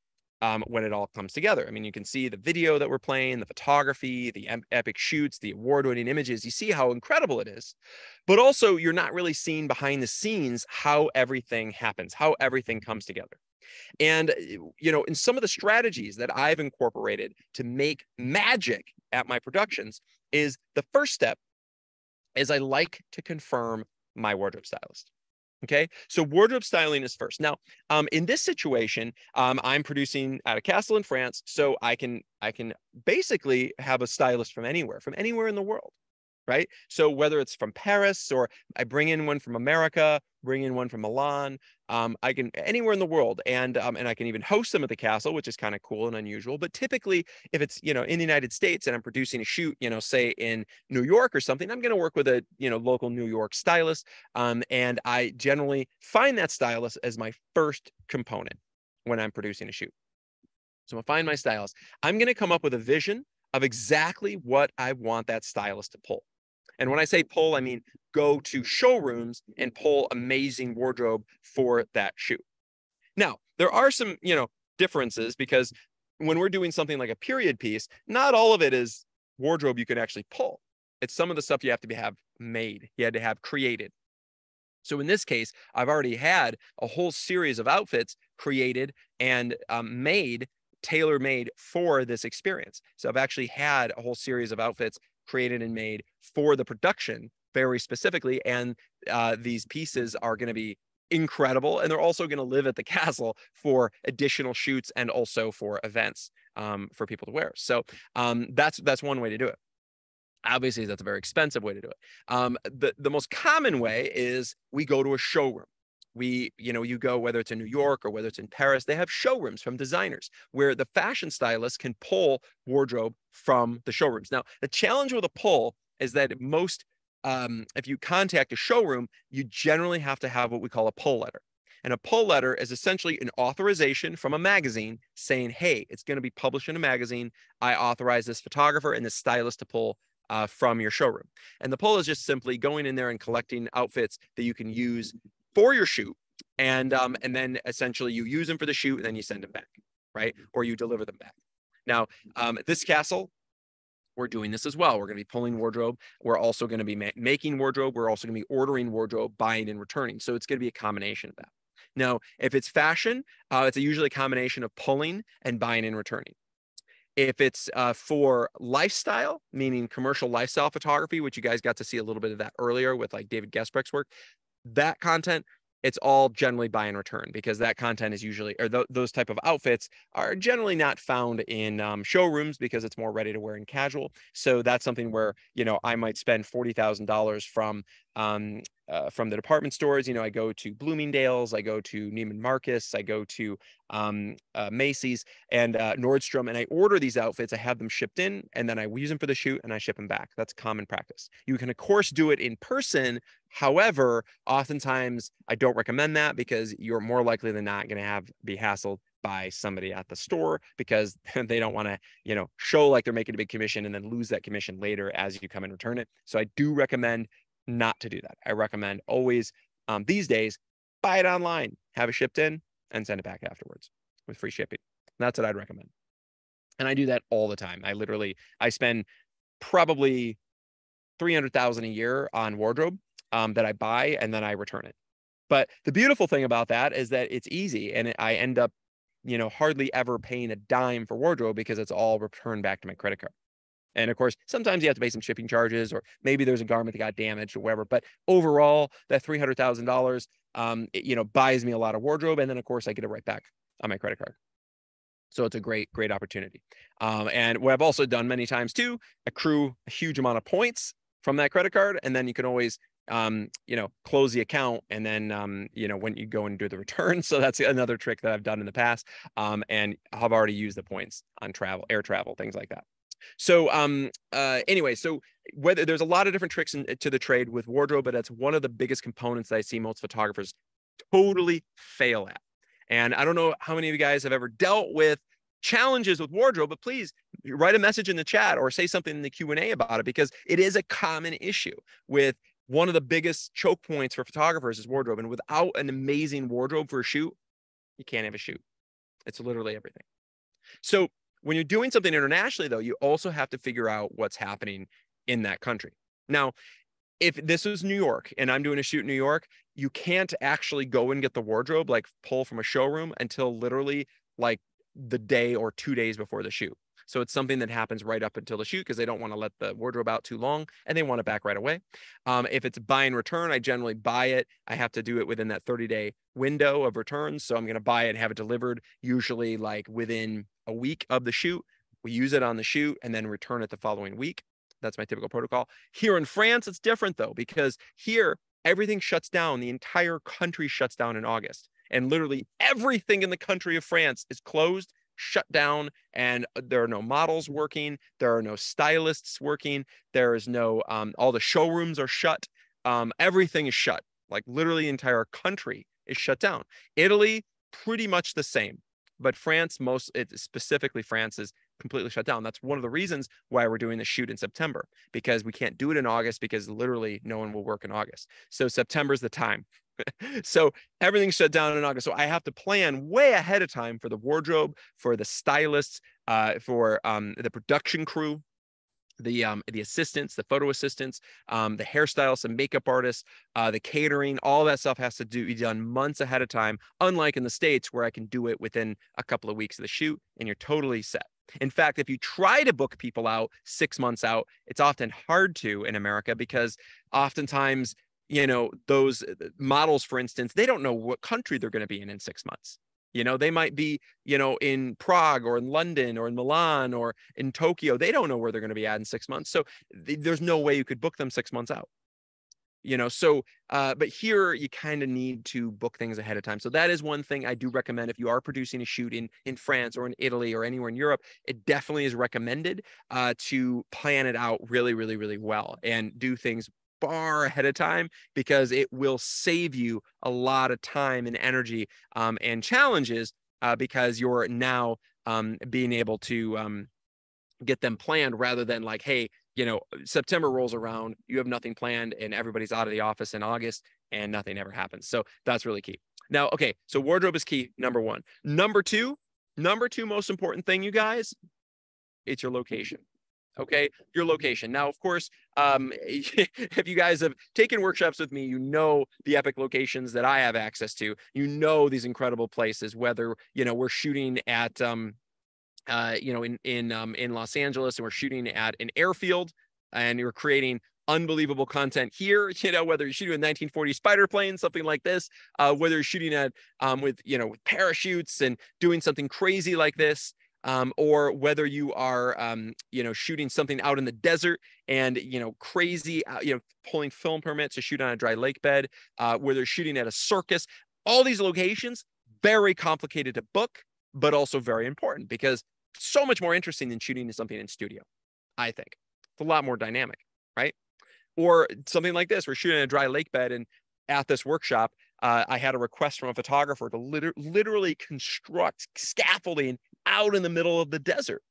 when it all comes together. I mean, you can see the video that we're playing, the photography, the epic shoots, the award-winning images. You see how incredible it is, but also you're not really seeing behind the scenes how everything happens, how everything comes together. And, you know, in some of the strategies that I've incorporated to make magic at my productions is the first step is I like to confirm my wardrobe stylist. Okay, so wardrobe styling is first. Now, in this situation, I'm producing at a castle in France, so I can basically have a stylist from anywhere in the world, right? So whether it's from Paris or I bring in one from America, bring in one from Milan, I can anywhere in the world, and I can even host them at the castle, which is kind of cool and unusual. But typically, if it's in the United States and I'm producing a shoot, say in New York or something, I'm going to work with a local New York stylist, and I generally find that stylist as my first component when I'm producing a shoot. So I'm gonna find my stylist. I'm going to come up with a vision of exactly what I want that stylist to pull. And when I say pull, I mean go to showrooms and pull amazing wardrobe for that shoot. Now, there are some, differences, because when we're doing something like a period piece, not all of it is wardrobe you can actually pull. It's some of the stuff you have to have made. You had to have created. So in this case, I've already had a whole series of outfits created and made, tailor-made for this experience. So I've actually had a whole series of outfits created and made for the production very specifically. And these pieces are going to be incredible. And they're also going to live at the castle for additional shoots and also for events for people to wear. So that's one way to do it. Obviously, that's a very expensive way to do it. The most common way is we go to a showroom. You go, whether it's in New York or whether it's in Paris, they have showrooms from designers where the fashion stylist can pull wardrobe from the showrooms. Now, the challenge with a pull is that if you contact a showroom, you generally have to have what we call a pull letter. And a pull letter is essentially an authorization from a magazine saying, hey, it's going to be published in a magazine. I authorize this photographer and this stylist to pull from your showroom. And the pull is just simply going in there and collecting outfits that you can use for your shoot, and then essentially you use them for the shoot and then you send them back, right? Or you deliver them back. Now, at this castle, we're doing this as well. We're going to be pulling wardrobe. We're also going to be making wardrobe. We're also going to be ordering wardrobe, buying and returning. So it's going to be a combination of that. Now, if it's fashion, it's usually a combination of pulling and buying and returning. If it's for lifestyle, meaning commercial lifestyle photography, which you guys got to see a little bit of that earlier with like David Gesprecht's work, that content, it's all generally buy and return, because that content is usually, or those type of outfits are generally not found in showrooms because it's more ready to wear and casual. So that's something where, I might spend $40,000 from the department stores. I go to Bloomingdale's, I go to Neiman Marcus, I go to Macy's and Nordstrom, and I order these outfits. I have them shipped in, and then I use them for the shoot and I ship them back. That's common practice. You can, of course, do it in person. However, oftentimes I don't recommend that, because you're more likely than not going to be hassled by somebody at the store, because they don't want to, show like they're making a big commission and then lose that commission later as you come and return it. So I do recommend not to do that. I recommend always these days, buy it online, have it shipped in, and send it back afterwards with free shipping. That's what I'd recommend. And I do that all the time. I spend probably $300,000 a year on wardrobe that I buy and then I return it. But the beautiful thing about that is that it's easy, and I end up, hardly ever paying a dime for wardrobe, because it's all returned back to my credit card. And of course, sometimes you have to pay some shipping charges, or maybe there's a garment that got damaged or whatever. But overall, that $300,000, buys me a lot of wardrobe. And then, of course, I get it right back on my credit card. So it's a great opportunity. And what I've also done many times too, accrue a huge amount of points from that credit card, and then you can always close the account, and then when you go and do the return. So that's another trick that I've done in the past, and I've already used the points on air travel, things like that. So anyway, so whether there's a lot of different tricks to the trade with wardrobe, but that's one of the biggest components that I see most photographers totally fail at. And I don't know how many of you guys have ever dealt with challenges with wardrobe, but please write a message in the chat or say something in the Q&A about it, because it is a common issue with one of the biggest choke points for photographers is wardrobe. And without an amazing wardrobe for a shoot, you can't have a shoot. It's literally everything. So when you're doing something internationally, though, you also have to figure out what's happening in that country. Now, if this is New York and I'm doing a shoot in New York, you can't actually go and get the wardrobe, like pull from a showroom, until literally like the day or 2 days before the shoot. So it's something that happens right up until the shoot, because they don't want to let the wardrobe out too long and they want it back right away. If it's buy and return, I generally buy it. I have to do it within that 30-day window of returns. So I'm going to buy it and have it delivered usually like within a week of the shoot. We use it on the shoot and then return it the following week. That's my typical protocol. Here in France, it's different though, because here everything shuts down. The entire country shuts down in August. And literally everything in the country of France is closed, shut down, and there are no models working. There are no stylists working. There is no, all the showrooms are shut. Everything is shut. Like literally the entire country is shut down. Italy, pretty much the same. But France, specifically France, is completely shut down. That's one of the reasons why we're doing the shoot in September, because we can't do it in August, because literally no one will work in August. So September's the time. So everything's shut down in August. So I have to plan way ahead of time for the wardrobe, for the stylists, for the production crew, the assistants, the photo assistants, the hairstylists and makeup artists, the catering, all that stuff has to be done months ahead of time, unlike in the States where I can do it within a couple of weeks of the shoot and you're totally set. In fact, if you try to book people out 6 months out, it's often hard to in America, because oftentimes, those models, for instance, they don't know what country they're going to be in 6 months. They might be, in Prague or in London or in Milan or in Tokyo. They don't know where they're going to be at in 6 months. So there's no way you could book them 6 months out. But here you kind of need to book things ahead of time. So that is one thing I do recommend. If you are producing a shoot in France or in Italy or anywhere in Europe, it definitely is recommended to plan it out really, really, really well and do things far ahead of time, because it will save you a lot of time and energy and challenges, because you're now being able to get them planned, rather than like, hey, September rolls around, you have nothing planned and everybody's out of the office in August and nothing ever happens. So that's really key. Now, okay, so wardrobe is key, number one. Number two most important thing, you guys, it's your location. Okay, your location. Now, of course, if you guys have taken workshops with me, the epic locations that I have access to. These incredible places. Whether we're shooting at in Los Angeles, and we're shooting at an airfield, and you're creating unbelievable content here. Whether you're shooting a 1940 spider plane, something like this, whether you're shooting at with parachutes and doing something crazy like this. Or whether you are, shooting something out in the desert and, crazy, pulling film permits to shoot on a dry lake bed, whether you're shooting at a circus, all these locations, very complicated to book, but also very important, because so much more interesting than shooting something in studio, I think. It's a lot more dynamic, right? Or something like this, we're shooting a dry lake bed, and at this workshop, I had a request from a photographer to literally construct scaffolding out in the middle of the desert.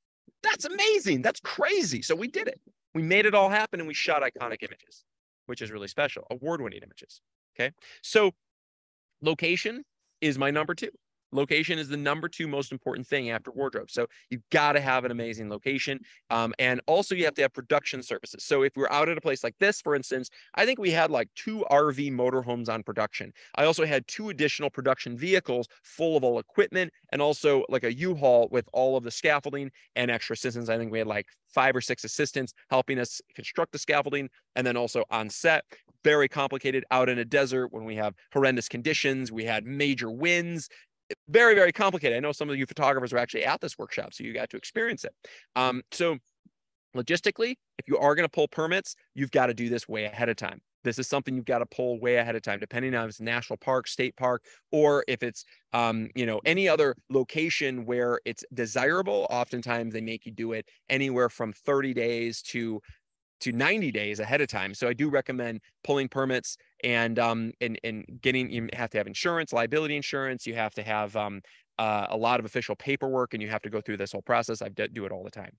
That's amazing. That's crazy. So we did it. We made it all happen, and we shot iconic images, which is really special, award-winning images. Okay. So location is my number two. Location is the number two most important thing after wardrobe. So you've got to have an amazing location. And also you have to have production services. So if we're out at a place like this, for instance, I think we had like 2 RV motorhomes on production. I also had 2 additional production vehicles full of all equipment, and also like a U-Haul with all of the scaffolding and extra assistants. I think we had like 5 or 6 assistants helping us construct the scaffolding, and then also on set. Very complicated out in a desert when we have horrendous conditions. We had major winds. very, very complicated. I know some of you photographers were actually at this workshop, so you got to experience it. So logistically, if you are going to pull permits, you've got to do this way ahead of time. This is something you've got to pull way ahead of time, depending on if it's national park, state park, or if it's, any other location where it's desirable. Oftentimes they make you do it anywhere from 30 days to 90 days ahead of time. So I do recommend pulling permits and getting, you have to have insurance, liability insurance. You have to have a lot of official paperwork, and you have to go through this whole process. I do it all the time.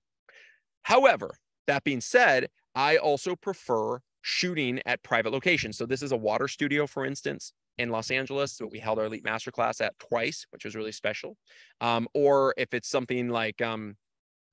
However, that being said, I also prefer shooting at private locations. So this is a water studio, for instance, in Los Angeles, that we held our Elite Masterclass at twice, which was really special. Or if it's something like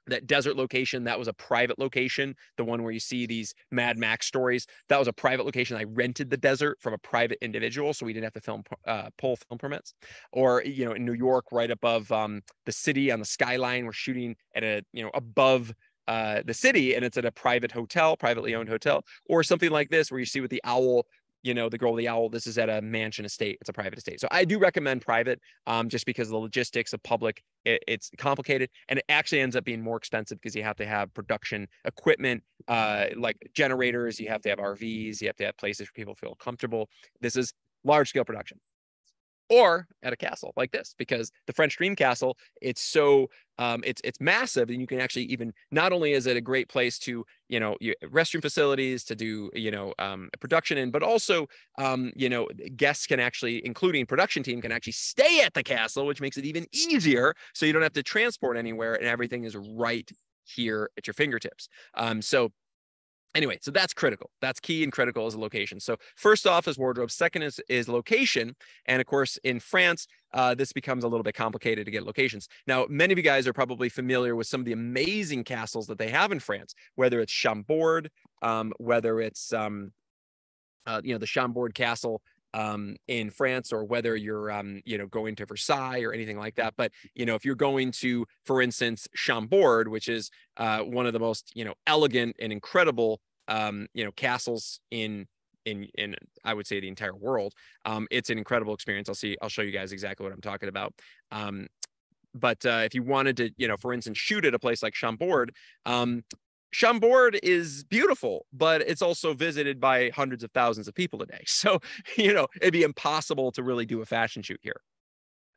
that desert location, that was a private location. The one where you see these Mad Max stories, that was a private location. I rented the desert from a private individual, so we didn't have to pull film permits. Or, in New York, right above the city on the skyline, we're shooting at above the city, and it's at a private hotel, privately owned hotel. Or something like this where you see with the owl, the girl with the owl, this is at a mansion estate. It's a private estate. So I do recommend private, just because of the logistics of public, it's complicated, and it actually ends up being more expensive because you have to have production equipment, like generators, you have to have RVs, you have to have places where people feel comfortable. This is large scale production. Or at a castle like this, because the French Dream Castle, it's so it's massive, and you can actually, even not only is it a great place to restroom facilities to do production in, but also guests can actually, including production team, can actually stay at the castle, which makes it even easier. So you don't have to transport anywhere, and everything is right here at your fingertips. Anyway, so that's critical. That's key and critical as a location. So first off is wardrobe. Second is location. And of course, in France, this becomes a little bit complicated to get locations. Now, many of you guys are probably familiar with some of the amazing castles that they have in France, whether it's Chambord, whether it's, the Chambord Castle in France, or whether you're, going to Versailles or anything like that. But, if you're going to, for instance, Chambord, which is one of the most, elegant and incredible, castles in I would say the entire world. It's an incredible experience. I'll show you guys exactly what I'm talking about. But if you wanted to, for instance, shoot at a place like Chambord, Chambord is beautiful, but it's also visited by hundreds of thousands of people a day. So, it'd be impossible to really do a fashion shoot here.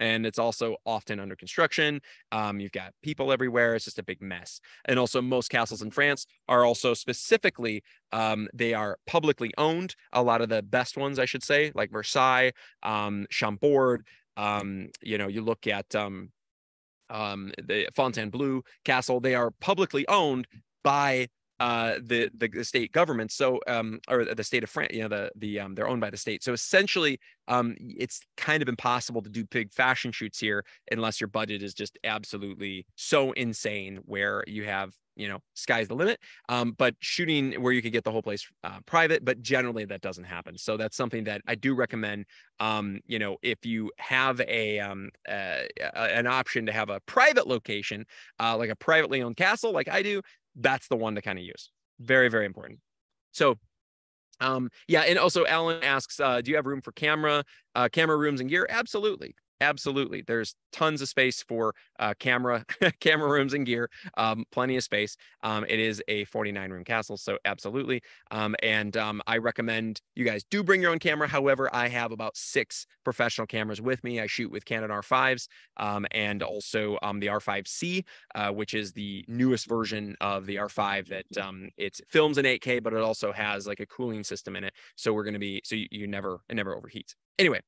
And it's also often under construction. You've got people everywhere. It's just a big mess. And also, most castles in France are also specifically, they are publicly owned. A lot of the best ones, I should say, like Versailles, Chambord. You look at the Fontainebleau Castle. They are publicly owned by the state government, so or the state of France, they're owned by the state. So essentially, it's kind of impossible to do big fashion shoots here unless your budget is just absolutely so insane, where you have, sky's the limit. But shooting where you could get the whole place private, but generally that doesn't happen. So that's something that I do recommend. If you have an option to have a private location, like a privately owned castle, like I do, that's the one to kind of use. Very, very important. So, and also Alan asks, do you have room for camera rooms and gear? Absolutely. Absolutely. There's tons of space for camera rooms and gear, plenty of space. It is a 49-room castle, so absolutely. I recommend you guys do bring your own camera. However, I have about 6 professional cameras with me. I shoot with Canon R5s, and also the R5C, which is the newest version of the R5 that it films in 8K, but it also has like a cooling system in it. So it never overheats. Anyway,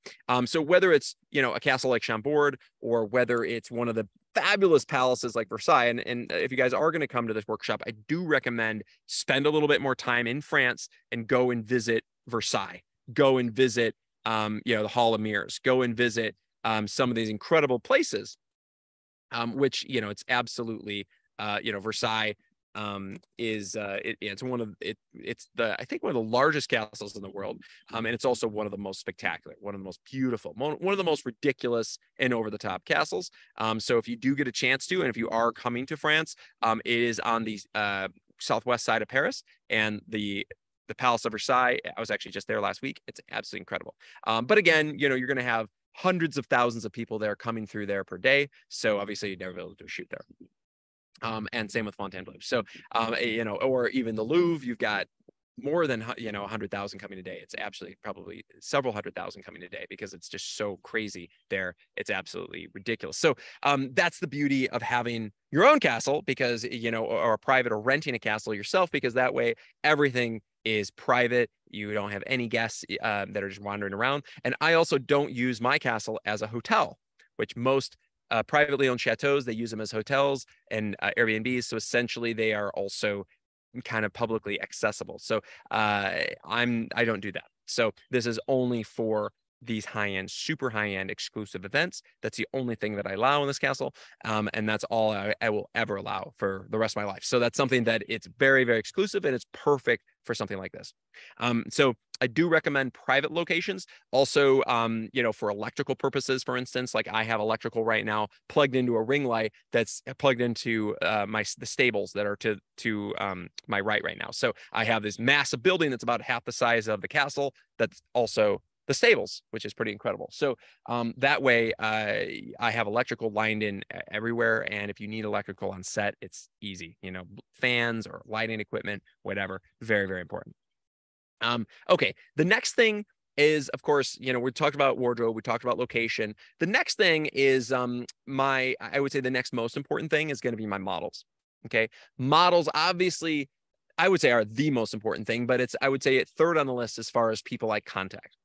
so whether it's, a castle like Chambord, or whether it's one of the fabulous palaces like Versailles, and if you guys are going to come to this workshop, I do recommend spend a little bit more time in France and go and visit Versailles, go and visit, the Hall of Mirrors, go and visit some of these incredible places, which, it's absolutely, Versailles it's I think one of the largest castles in the world, and it's also one of the most spectacular, one of the most beautiful, one of the most ridiculous and over the top castles. So if you do get a chance to, and if you are coming to France, it is on the southwest side of Paris, and the Palace of Versailles. I was actually just there last week. It's absolutely incredible. But again, you're going to have hundreds of thousands of people there coming through there per day. So obviously you'd never be able to do a shoot there. And same with Fontainebleau. So, you know, or even the Louvre, you've got more than, you know, 100,000 coming a day. It's absolutely probably several 100,000 coming a day because it's just so crazy there. It's absolutely ridiculous. So that's the beauty of having your own castle, because, you know, or a private, or renting a castle yourself, because that way everything is private. You don't have any guests that are just wandering around. And I also don't use my castle as a hotel, which most privately owned chateaus, they use them as hotels and Airbnbs. So essentially they are also kind of publicly accessible. So I don't do that. So this is only for these high-end, super high-end exclusive events. That's the only thing that I allow in this castle. And that's all I will ever allow for the rest of my life. So that's something that it's very, very exclusive, and it's perfect for something like this. So I do recommend private locations. Also, you know, for electrical purposes, for instance, like I have electrical right now plugged into a ring light that's plugged into the stables that are to my right now. So I have this massive building that's about half the size of the castle. That's also the stables, which is pretty incredible. So that way I have electrical lined in everywhere. And if you need electrical on set, it's easy, you know, fans or lighting equipment, whatever. Very, very important. Okay, the next thing is, of course, you know, we talked about wardrobe, we talked about location. The next thing is I would say the next most important thing is going to be my models. Okay, models obviously I would say are the most important thing, but I would say it's third on the list as far as people I contact.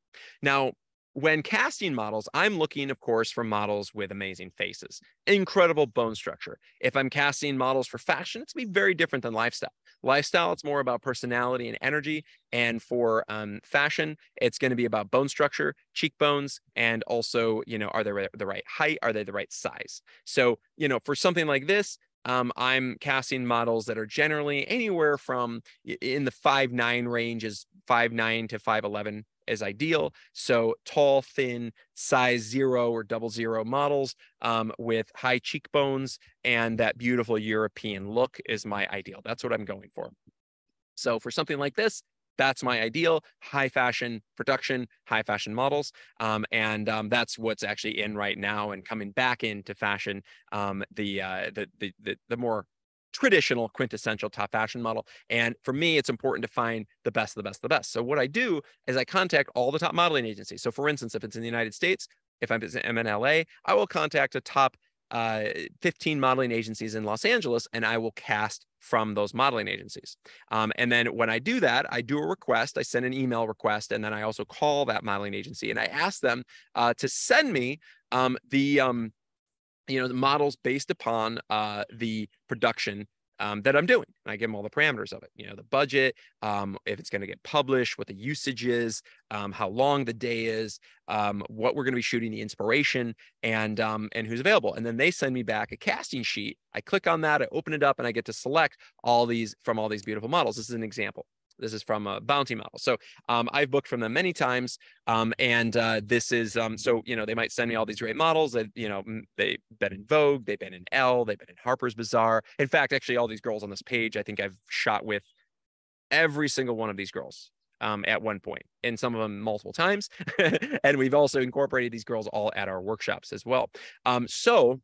Now, when casting models, I'm looking, of course, for models with amazing faces, incredible bone structure. If I'm casting models for fashion, it's going to be very different than lifestyle. Lifestyle, it's more about personality and energy. And for fashion, it's going to be about bone structure, cheekbones, and also, you know, are they the right height? Are they the right size? So, you know, for something like this, I'm casting models that are generally anywhere from in the 5'9" range, is 5'9" to 5'11" is ideal. So tall, thin, size 0 or 00 models with high cheekbones and that beautiful European look is my ideal. That's what I'm going for. So for something like this, that's my ideal: high fashion production, high fashion models. That's what's actually in right now and coming back into fashion. The more traditional quintessential top fashion model. And for me, it's important to find the best, the best, the best. So what I do is I contact all the top modeling agencies. So for instance, if it's in the United States, if I'm in LA, I will contact a top 15 modeling agencies in Los Angeles, and I will cast from those modeling agencies. And then when I do that, I do a request, I send an email request, and then I also call that modeling agency and I ask them to send me the models based upon the production that I'm doing. And I give them all the parameters of it, you know, the budget, if it's going to get published, what the usage is, how long the day is, what we're going to be shooting, the inspiration, and who's available. And then they send me back a casting sheet. I click on that, I open it up, and I get to select all these from all these beautiful models. This is an example. This is from a Bounty model. So I've booked from them many times. This is, so, you know, they might send me all these great models that, you know, they've been in Vogue, they've been in Elle, they've been in Harper's Bazaar. In fact, actually, all these girls on this page, I think I've shot with every single one of these girls at one point, and some of them multiple times. And we've also incorporated these girls all at our workshops as well. So,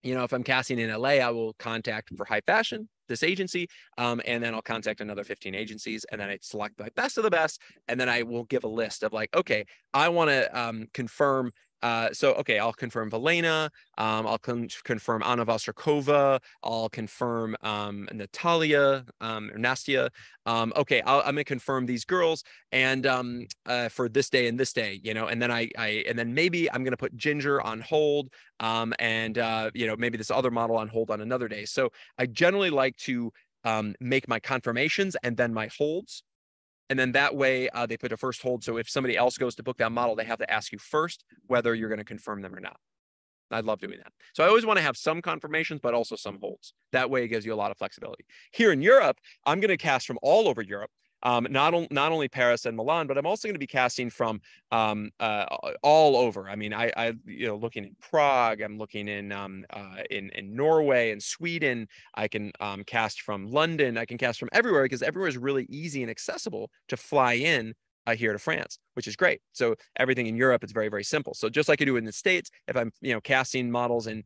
you know, if I'm casting in LA, I will contact for high fashion this agency, and then I'll contact another 15 agencies, and then I select the best of the best, and then I will give a list of like, okay, I want to confirm. Okay, I'll confirm Velena, I'll confirm Anna Vostrokova, I'll confirm Natalia, or Nastia. Okay, I'm gonna confirm these girls, and for this day and this day, you know, and then and then maybe I'm gonna put Ginger on hold, you know, maybe this other model on hold on another day. So I generally like to make my confirmations and then my holds. And then that way they put a first hold. So if somebody else goes to book that model, they have to ask you first whether you're going to confirm them or not. I love doing that. So I always want to have some confirmations, but also some holds. That way it gives you a lot of flexibility. Here in Europe, I'm going to cast from all over Europe. Not only Paris and Milan, but I'm also going to be casting from all over. I mean, I you know, looking in Prague, I'm looking in Norway and Sweden. I can cast from London. I can cast from everywhere because everywhere is really easy and accessible to fly in here to France, which is great. So everything in Europe is very, very simple. So just like I do in the States, if I'm, casting models in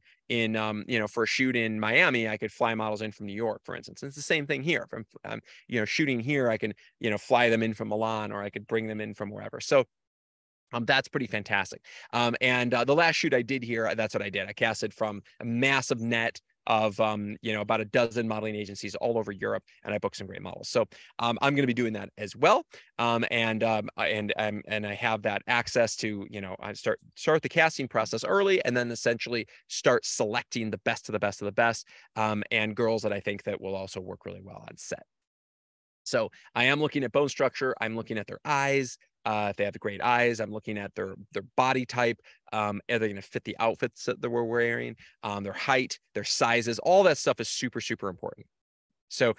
for a shoot in Miami, I could fly models in from New York, for instance. And it's the same thing here. If I'm, shooting here, I can, fly them in from Milan, or I could bring them in from wherever. So that's pretty fantastic. And the last shoot I did here, that's what I did. I casted from a massive net of about a dozen modeling agencies all over Europe, and I booked some great models. So I'm going to be doing that as well. And I have that access to I start the casting process early, and then essentially start selecting the best of the best of the best, and girls that I think that will also work really well on set. So I am looking at bone structure. I'm looking at their eyes. If they have great eyes, I'm looking at their body type. Are they going to fit the outfits that we're wearing? Their height, their sizes, all that stuff is super, super important. So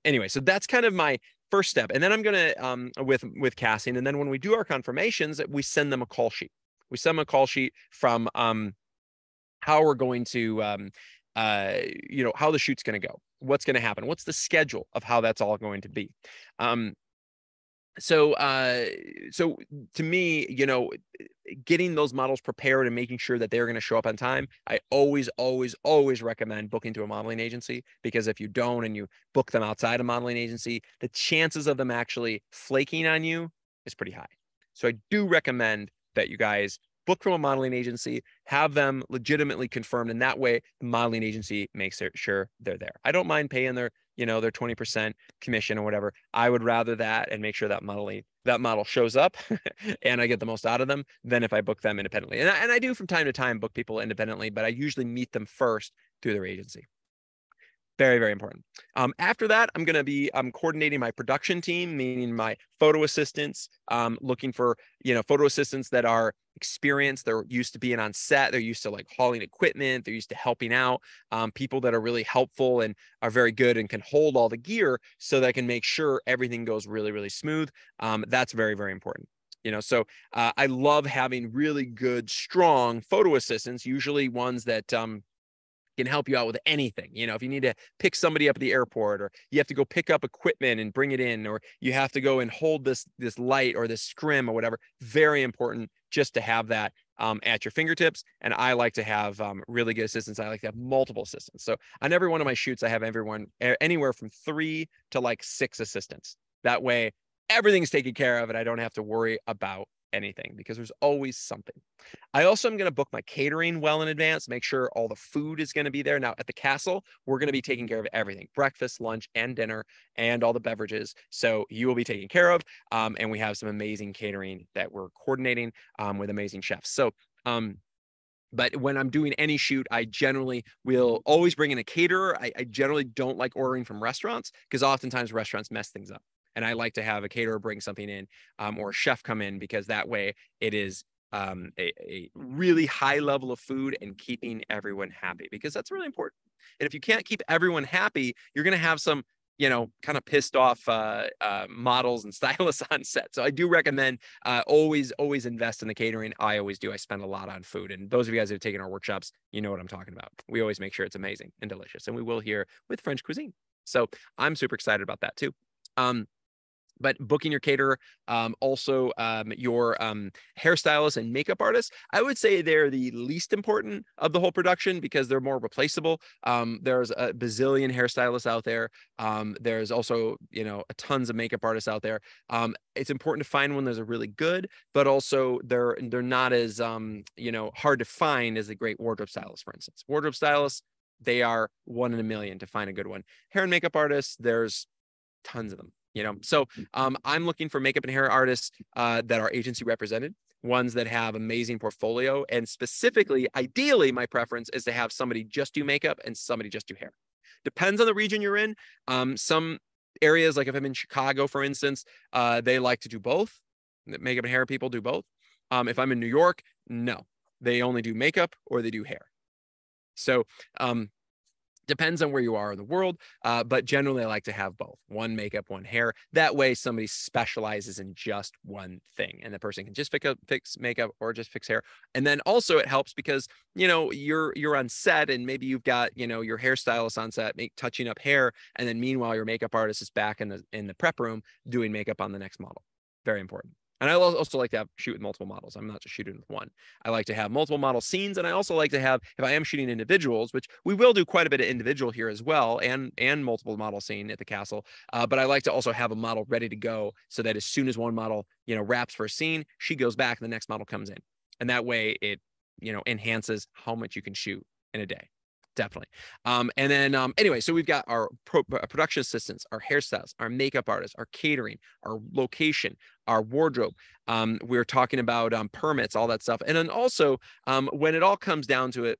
anyway, so that's kind of my first step. And then I'm going to, with casting, and then when we do our confirmations, we send them a call sheet. We send them a call sheet from how we're going to, how the shoot's going to go, what's going to happen, what's the schedule of how that's all going to be. So to me, getting those models prepared and making sure that they're going to show up on time, I always, always, always recommend booking through a modeling agency, because if you don't and you book them outside a modeling agency, the chances of them actually flaking on you is pretty high. So I do recommend that you guys book from a modeling agency, have them legitimately confirmed, and that way the modeling agency makes sure they're there. I don't mind paying their 20% commission or whatever. I would rather that and make sure that model shows up and I get the most out of them than if I book them independently. And I do from time to time book people independently, but I usually meet them first through their agency. Very, very important. After that, I'm going to be coordinating my production team, meaning my photo assistants, looking for, photo assistants that are experienced. They're used to being on set. They're used to like hauling equipment. They're used to helping out, people that are really helpful and are very good and can hold all the gear so that I can make sure everything goes really, really smooth. That's very, very important. So I love having really good, strong photo assistants, usually ones that, can help you out with anything. If you need to pick somebody up at the airport, or you have to go pick up equipment and bring it in, or you have to go and hold this light or this scrim or whatever, very important just to have that at your fingertips. And I like to have really good assistants. I like to have multiple assistants. So on every one of my shoots, I have everyone anywhere from 3 to like 6 assistants. That way everything's taken care of and I don't have to worry about anything, because there's always something. I also am going to book my catering well in advance, make sure all the food is going to be there. Now at the castle, we're going to be taking care of everything: breakfast, lunch, and dinner, and all the beverages. So you will be taken care of. And we have some amazing catering that we're coordinating with amazing chefs. So but when I'm doing any shoot, I generally will always bring in a caterer. I generally don't like ordering from restaurants, because oftentimes restaurants mess things up. And I like to have a caterer bring something in, or a chef come in, because that way it is a really high level of food and keeping everyone happy, because that's really important. And if you can't keep everyone happy, you're going to have some, kind of pissed off models and stylists on set. So I do recommend always invest in the catering. I always do. I spend a lot on food. And those of you guys who have taken our workshops, you know what I'm talking about. We always make sure it's amazing and delicious. And we will here with French cuisine. So I'm super excited about that too. But booking your caterer, also your hairstylist and makeup artist, I would say they're the least important of the whole production, because they're more replaceable. There's a bazillion hairstylists out there. There's also, tons of makeup artists out there. It's important to find one that's a really good, but also they're not as hard to find as a great wardrobe stylist, for instance. Wardrobe stylists, they are 1 in a million to find a good one. Hair and makeup artists, there's tons of them. So I'm looking for makeup and hair artists that are agency represented, ones that have amazing portfolio, and specifically, ideally, my preference is to have somebody just do makeup and somebody just do hair. Depends on the region you're in. Some areas, like if I'm in Chicago, for instance, they like to do both. Makeup and hair people do both. If I'm in New York, no, they only do makeup or they do hair. So depends on where you are in the world, but generally I like to have both, one makeup, one hair. That way somebody specializes in just one thing, and the person can just fix makeup or just fix hair. And then also it helps because, you're on set, and maybe you've got, your hairstylist on set touching up hair, and then meanwhile your makeup artist is back in the prep room doing makeup on the next model. Very important. And I also like to shoot with multiple models. I'm not just shooting with one. I like to have multiple model scenes, and I also like to have, if I am shooting individuals, which we will do quite a bit of individual here as well, and multiple model scene at the castle. But I like to also have a model ready to go, so that as soon as one model, wraps for a scene, she goes back and the next model comes in, and that way it, enhances how much you can shoot in a day. Definitely. And then anyway, so we've got our production assistants, our hairstylists, our makeup artists, our catering, our location, our wardrobe. We're talking about permits, all that stuff. And then also when it all comes down to it,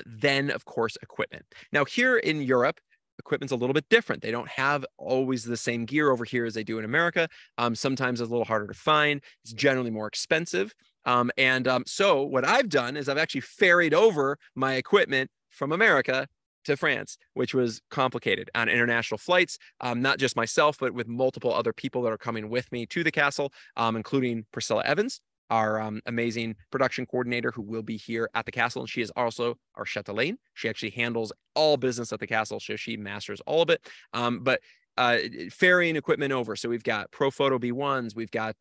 then of course, equipment. Now here in Europe, equipment's a little bit different. They don't have always the same gear over here as they do in America. Sometimes it's a little harder to find. It's generally more expensive. So what I've done is I've actually ferried over my equipment from America to France, which was complicated on international flights, not just myself, but with multiple other people that are coming with me to the castle, including Priscilla Evans, our amazing production coordinator who will be here at the castle. And she is also our chatelaine. She actually handles all business at the castle, so she masters all of it. But ferrying equipment over. So we've got Profoto B1s, we've got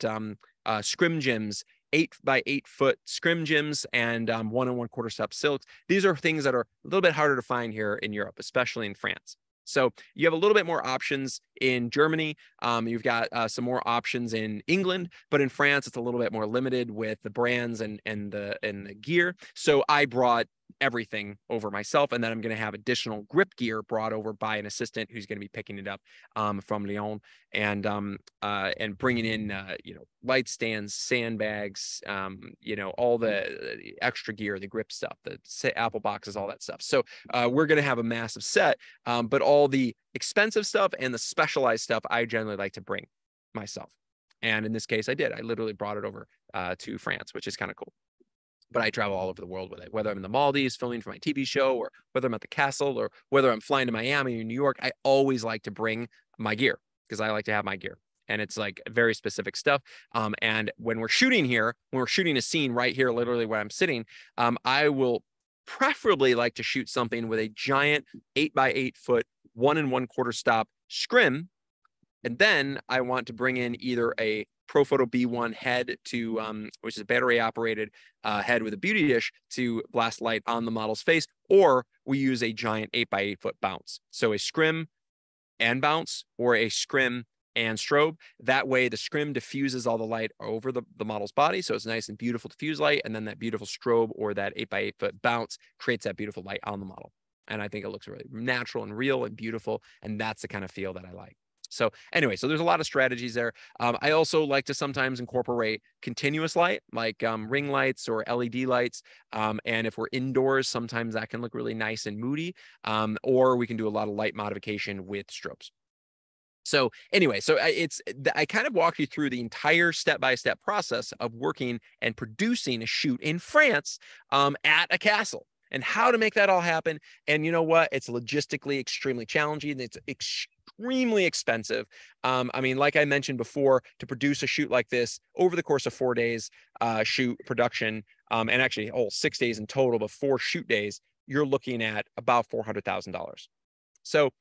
scrim gyms, 8x8 foot scrim gyms, and 1 1/4 step silks. These are things that are a little bit harder to find here in Europe, especially in France. So you have a little bit more options in Germany. You've got some more options in England, but in France, it's a little bit more limited with the brands and the gear. So I brought everything over myself, and then I'm going to have additional grip gear brought over by an assistant who's going to be picking it up from Lyon, and bringing in light stands, sandbags, all the extra gear, the grip stuff, the apple boxes, all that stuff. So we're going to have a massive set, but all the expensive stuff and the specialized stuff I generally like to bring myself. And in this case, I did. I literally brought it over to France, which is kind of cool. But I travel all over the world with it, whether I'm in the Maldives filming for my TV show, or whether I'm at the castle, or whether I'm flying to Miami or New York. I always like to bring my gear because I like to have my gear. And it's like very specific stuff. And when we're shooting here, when we're shooting a scene right here, literally where I'm sitting, I will preferably like to shoot something with a giant 8x8 foot, 1 1/4 stop scrim. And then I want to bring in either a Profoto B1 head to, which is a battery operated head with a beauty dish to blast light on the model's face, or we use a giant 8x8 foot bounce. So a scrim and bounce, or a scrim and strobe. That way the scrim diffuses all the light over the model's body. So it's nice and beautiful diffuse light. And then that beautiful strobe or that 8x8 foot bounce creates that beautiful light on the model. And I think it looks really natural and real and beautiful. And that's the kind of feel that I like. So anyway, so there's a lot of strategies there. I also like to sometimes incorporate continuous light, like ring lights or LED lights. And if we're indoors, sometimes that can look really nice and moody. Or we can do a lot of light modification with strobes. So anyway, so I kind of walk you through the entire step-by-step process of working and producing a shoot in France at a castle, and how to make that all happen. And you know what? It's logistically extremely challenging. It's extremely expensive. I mean, like I mentioned before, to produce a shoot like this over the course of 4 days, shoot production, and actually 6 days in total, but 4 shoot days, you're looking at about $400,000. So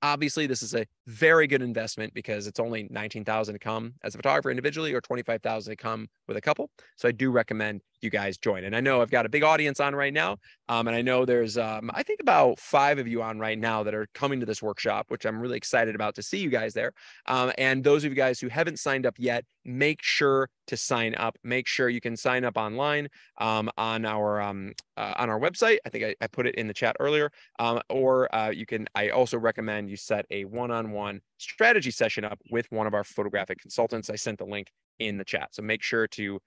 obviously, this is a very good investment because it's only $19,000 to come as a photographer individually, or $25,000 to come with a couple. So I do recommend you guys join. And I know I've got a big audience on right now. And I know there's, I think about 5 of you on right now that are coming to this workshop, which I'm really excited about to see you guys there. And those of you guys who haven't signed up yet, make sure to sign up. Make sure you can sign up online on our website. I think I put it in the chat earlier. Or you can, I also recommend you set a one-on-one strategy session up with one of our photographic consultants. I sent the link in the chat. So make sure to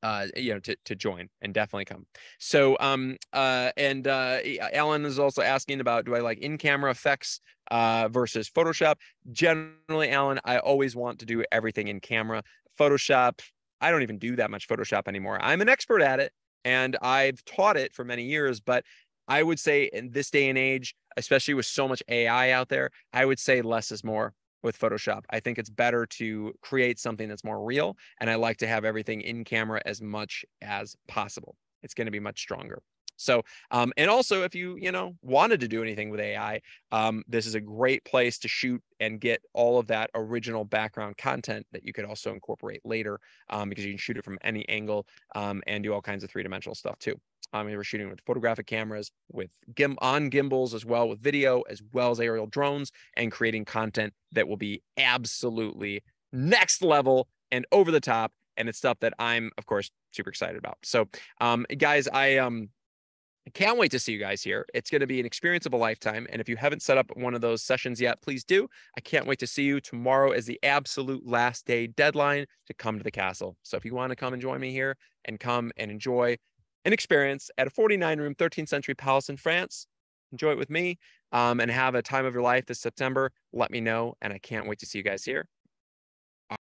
to join and definitely come. So Alan is also asking about, do I like in-camera effects versus Photoshop? Generally, Alan, I always want to do everything in camera. Photoshop, I don't even do that much Photoshop anymore. I'm an expert at it and I've taught it for many years, but I would say in this day and age, especially with so much AI out there, I would say less is more with Photoshop. I think it's better to create something that's more real, and I like to have everything in camera as much as possible. It's going to be much stronger. So, and also if you, wanted to do anything with AI, this is a great place to shoot and get all of that original background content that you could also incorporate later, because you can shoot it from any angle, and do all kinds of three-dimensional stuff too. We're shooting with photographic cameras, with on gimbals as well, with video, as well as aerial drones, and creating content that will be absolutely next level and over the top. And it's stuff that I'm, of course, super excited about. So, guys, I can't wait to see you guys here. It's going to be an experience of a lifetime. And if you haven't set up one of those sessions yet, please do. I can't wait to see you. Tomorrow is the absolute last day deadline to come to the castle. So if you want to come and join me here and come and enjoy an experience at a 49-room 13th century palace in France, enjoy it with me, and have a time of your life this September, let me know. And I can't wait to see you guys here.